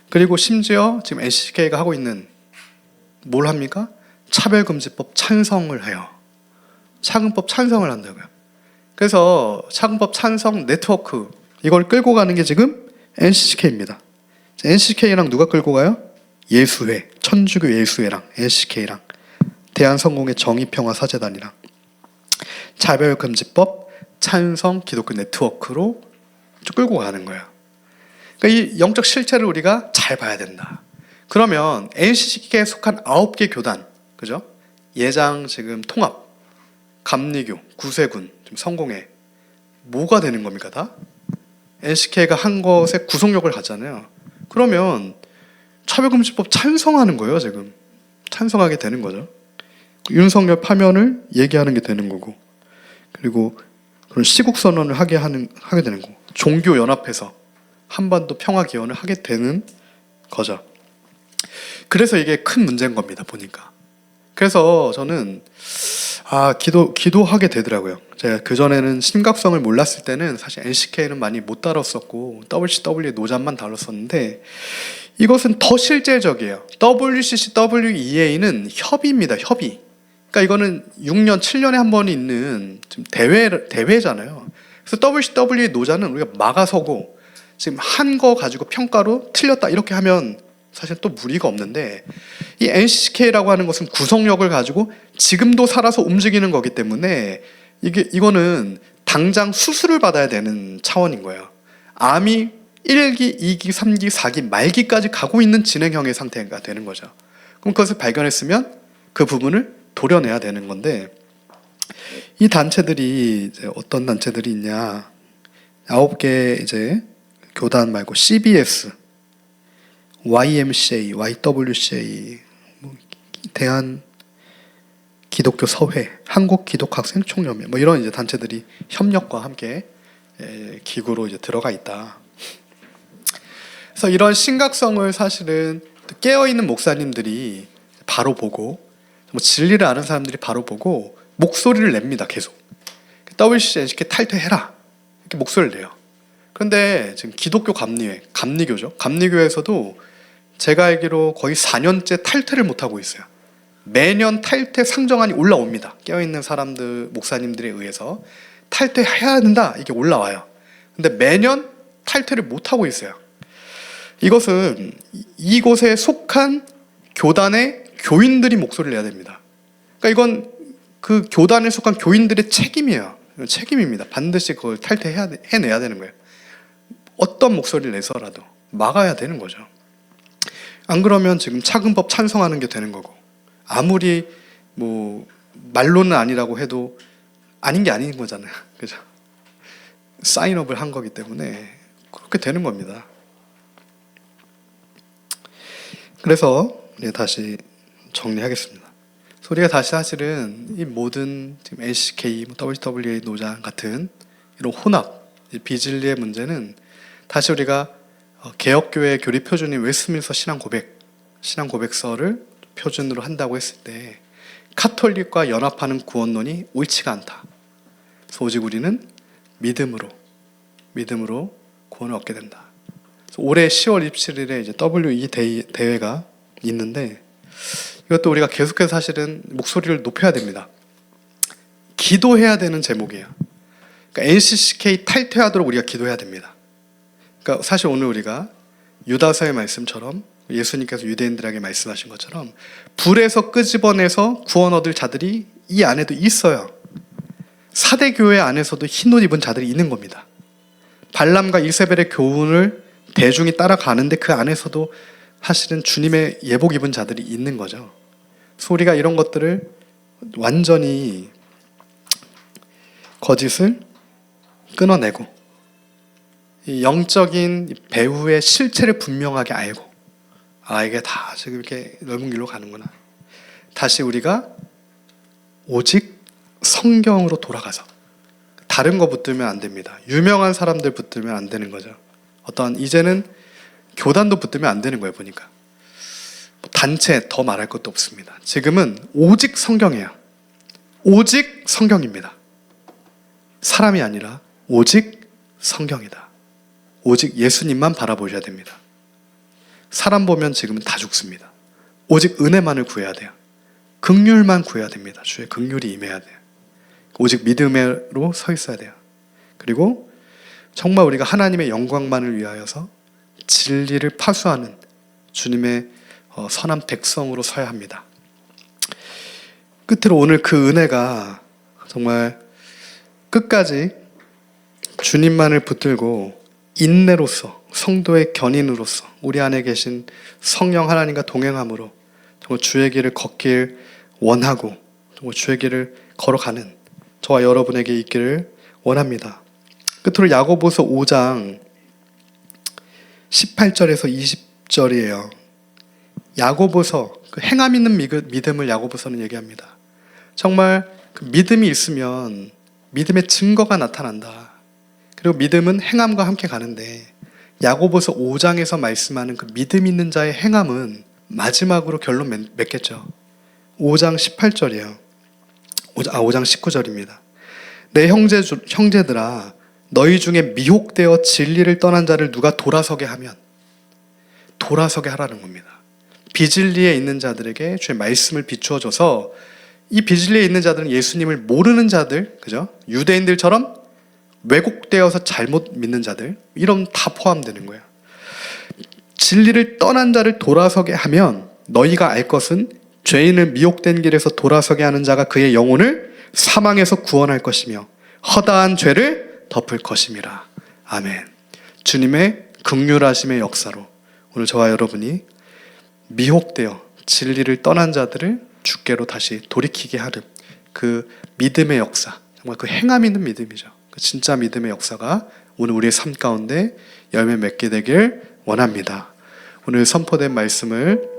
그리고 심지어 지금 NCCK가 하고 있는 뭘 합니까? 차별금지법 찬성을 해요. 차금법 찬성을 한다고요. 그래서 차금법 찬성 네트워크 이걸 끌고 가는 게 지금 NCCK입니다. NCCK랑 누가 끌고 가요? 예수회, 천주교 예수회랑 NCCK랑 대한성공회 정의평화사재단이랑 차별금지법 찬성 기독교 네트워크로 쭉 끌고 가는 거예요. 그러니까 이 영적 실체를 우리가 잘 봐야 된다. 그러면 NCCK에 속한 9개 교단, 그죠? 예장 지금 통합, 감리교, 구세군, 지금 성공회 뭐가 되는 겁니까 다? NCCK가 한 것에 구속력을 갖잖아요. 그러면 차별금지법 찬성하는 거예요. 지금 찬성하게 되는 거죠. 윤석열 파면을 얘기하는 게 되는 거고, 그리고 그런 시국선언을 하게 되는 거고, 종교연합해서 한반도 평화기원을 하게 되는 거죠. 그래서 이게 큰 문제인 겁니다. 보니까. 그래서 저는 기도하게 되더라고요. 제가 그전에는 심각성을 몰랐을 때는 사실 NCK는 많이 못 다뤘었고 WCW의 노잣만 다뤘었는데 이것은 더 실제적이에요. WCCWEA는 협의입니다. 협의. 그러니까 이거는 6년, 7년에 한 번 있는 지금 대회잖아요. 그래서 WCW의 노자는 우리가 막아서고 지금 한 거 가지고 평가로 틀렸다 이렇게 하면 사실 또 무리가 없는데 이 NCK라고 하는 것은 구성력을 가지고 지금도 살아서 움직이는 거기 때문에 이거는 당장 수술을 받아야 되는 차원인 거예요. 암이 1기, 2기, 3기, 4기, 말기까지 가고 있는 진행형의 상태가 되는 거죠. 그럼 그것을 발견했으면 그 부분을 도려내야 되는 건데 이 단체들이 이제 어떤 단체들이 있냐? 9개 이제 교단 말고 CBS, YMCA, YWCA, 대한 기독교 서회, 한국 기독학생 총연맹 뭐 이런 이제 단체들이 협력과 함께 기구로 이제 들어가 있다. 그래서 이런 심각성을 사실은 깨어 있는 목사님들이 바로 보고 뭐 진리를 아는 사람들이 바로 보고 목소리를 냅니다. 계속 WCC, NCK 탈퇴해라 이렇게 목소리를 내요. 그런데 지금 기독교 감리교죠. 감리교에서도 제가 알기로 거의 4년째 탈퇴를 못하고 있어요. 매년 탈퇴 상정안이 올라옵니다. 깨어있는 사람들, 목사님들에 의해서 탈퇴해야 된다 이게 올라와요. 근데 매년 탈퇴를 못하고 있어요. 이것은 이곳에 속한 교단의 교인들이 목소리를 내야 됩니다. 그러니까 이건 그 교단에 속한 교인들의 책임이에요. 책임입니다. 반드시 그걸 해내야 되는 거예요. 어떤 목소리를 내서라도 막아야 되는 거죠. 안 그러면 지금 차근법 찬성하는 게 되는 거고 아무리 뭐 말로는 아니라고 해도 아닌 게 아닌 거잖아요. 그죠? 사인업을 한 거기 때문에 그렇게 되는 겁니다. 그래서 다시 정리하겠습니다. 우리가 다시 사실은 이 모든 지금 NCK, WCWA 노장 같은 이런 혼합, 비진리의 문제는 다시 우리가 개혁교회 교리 표준인 웨스트민스터 신앙 고백서를 표준으로 한다고 했을 때 카톨릭과 연합하는 구원론이 옳지가 않다. 그래서 오직 우리는 믿음으로 구원을 얻게 된다. 그래서 올해 10월 27일에 이제 WE 대회가 있는데 이것도 우리가 계속해서 사실은 목소리를 높여야 됩니다. 기도해야 되는 제목이에요. 그러니까 NCK 탈퇴하도록 우리가 기도해야 됩니다. 그러니까 사실 오늘 우리가 유다서의 말씀처럼 예수님께서 유대인들에게 말씀하신 것처럼 불에서 끄집어내서 구원 얻을 자들이 이 안에도 있어요. 사대 교회 안에서도 흰옷 입은 자들이 있는 겁니다. 발람과 이세벨의 교훈을 대중이 따라가는데 그 안에서도 사실은 주님의 예복 입은 자들이 있는 거죠. 그래서 우리가 이런 것들을 완전히 거짓을 끊어내고 이 영적인 배후의 실체를 분명하게 알고 이게 다 지금 이렇게 넓은 길로 가는구나. 다시 우리가 오직 성경으로 돌아가서 다른 거 붙들면 안 됩니다. 유명한 사람들 붙들면 안 되는 거죠. 이제는 교단도 붙들면 안 되는 거예요. 보니까 단체 더 말할 것도 없습니다. 지금은 오직 성경이에요. 오직 성경입니다. 사람이 아니라 오직 성경이다. 오직 예수님만 바라보셔야 됩니다. 사람 보면 지금은 다 죽습니다. 오직 은혜만을 구해야 돼요. 긍휼만 구해야 됩니다. 주의 긍휼이 임해야 돼요. 오직 믿음으로 서 있어야 돼요. 그리고 정말 우리가 하나님의 영광만을 위하여서 진리를 파수하는 주님의 선한 백성으로 서야 합니다. 끝으로 오늘 그 은혜가 정말 끝까지 주님만을 붙들고 인내로서 성도의 견인으로서 우리 안에 계신 성령 하나님과 동행함으로 정말 주의 길을 걷길 원하고 정말 주의 길을 걸어가는 저와 여러분에게 있기를 원합니다. 끝으로 야고보서 5장 18절에서 20절이에요. 야고보서 그 행함 있는 믿음을 야고보서는 얘기합니다. 정말 그 믿음이 있으면 믿음의 증거가 나타난다. 그리고 믿음은 행함과 함께 가는데 야고보서 5장에서 말씀하는 그 믿음 있는 자의 행함은 마지막으로 결론 맺겠죠. 5장 18절이에요. 5장 19절입니다. 내 형제들아 너희 중에 미혹되어 진리를 떠난 자를 누가 돌아서게 하면, 돌아서게 하라는 겁니다. 비진리에 있는 자들에게 주의 말씀을 비추어줘서, 이 비진리에 있는 자들은 예수님을 모르는 자들, 그죠? 유대인들처럼 왜곡되어서 잘못 믿는 자들, 이런 다 포함되는 거예요. 진리를 떠난 자를 돌아서게 하면 너희가 알 것은 죄인을 미혹된 길에서 돌아서게 하는 자가 그의 영혼을 사망에서 구원할 것이며 허다한 죄를 덮을 것임이라. 아멘. 주님의 긍휼하심의 역사로 오늘 저와 여러분이 미혹되어 진리를 떠난 자들을 주께로 다시 돌이키게 하는 그 믿음의 역사, 정말 그 행함 있는 믿음이죠. 그 진짜 믿음의 역사가 오늘 우리의 삶 가운데 열매 맺게 되길 원합니다. 오늘 선포된 말씀을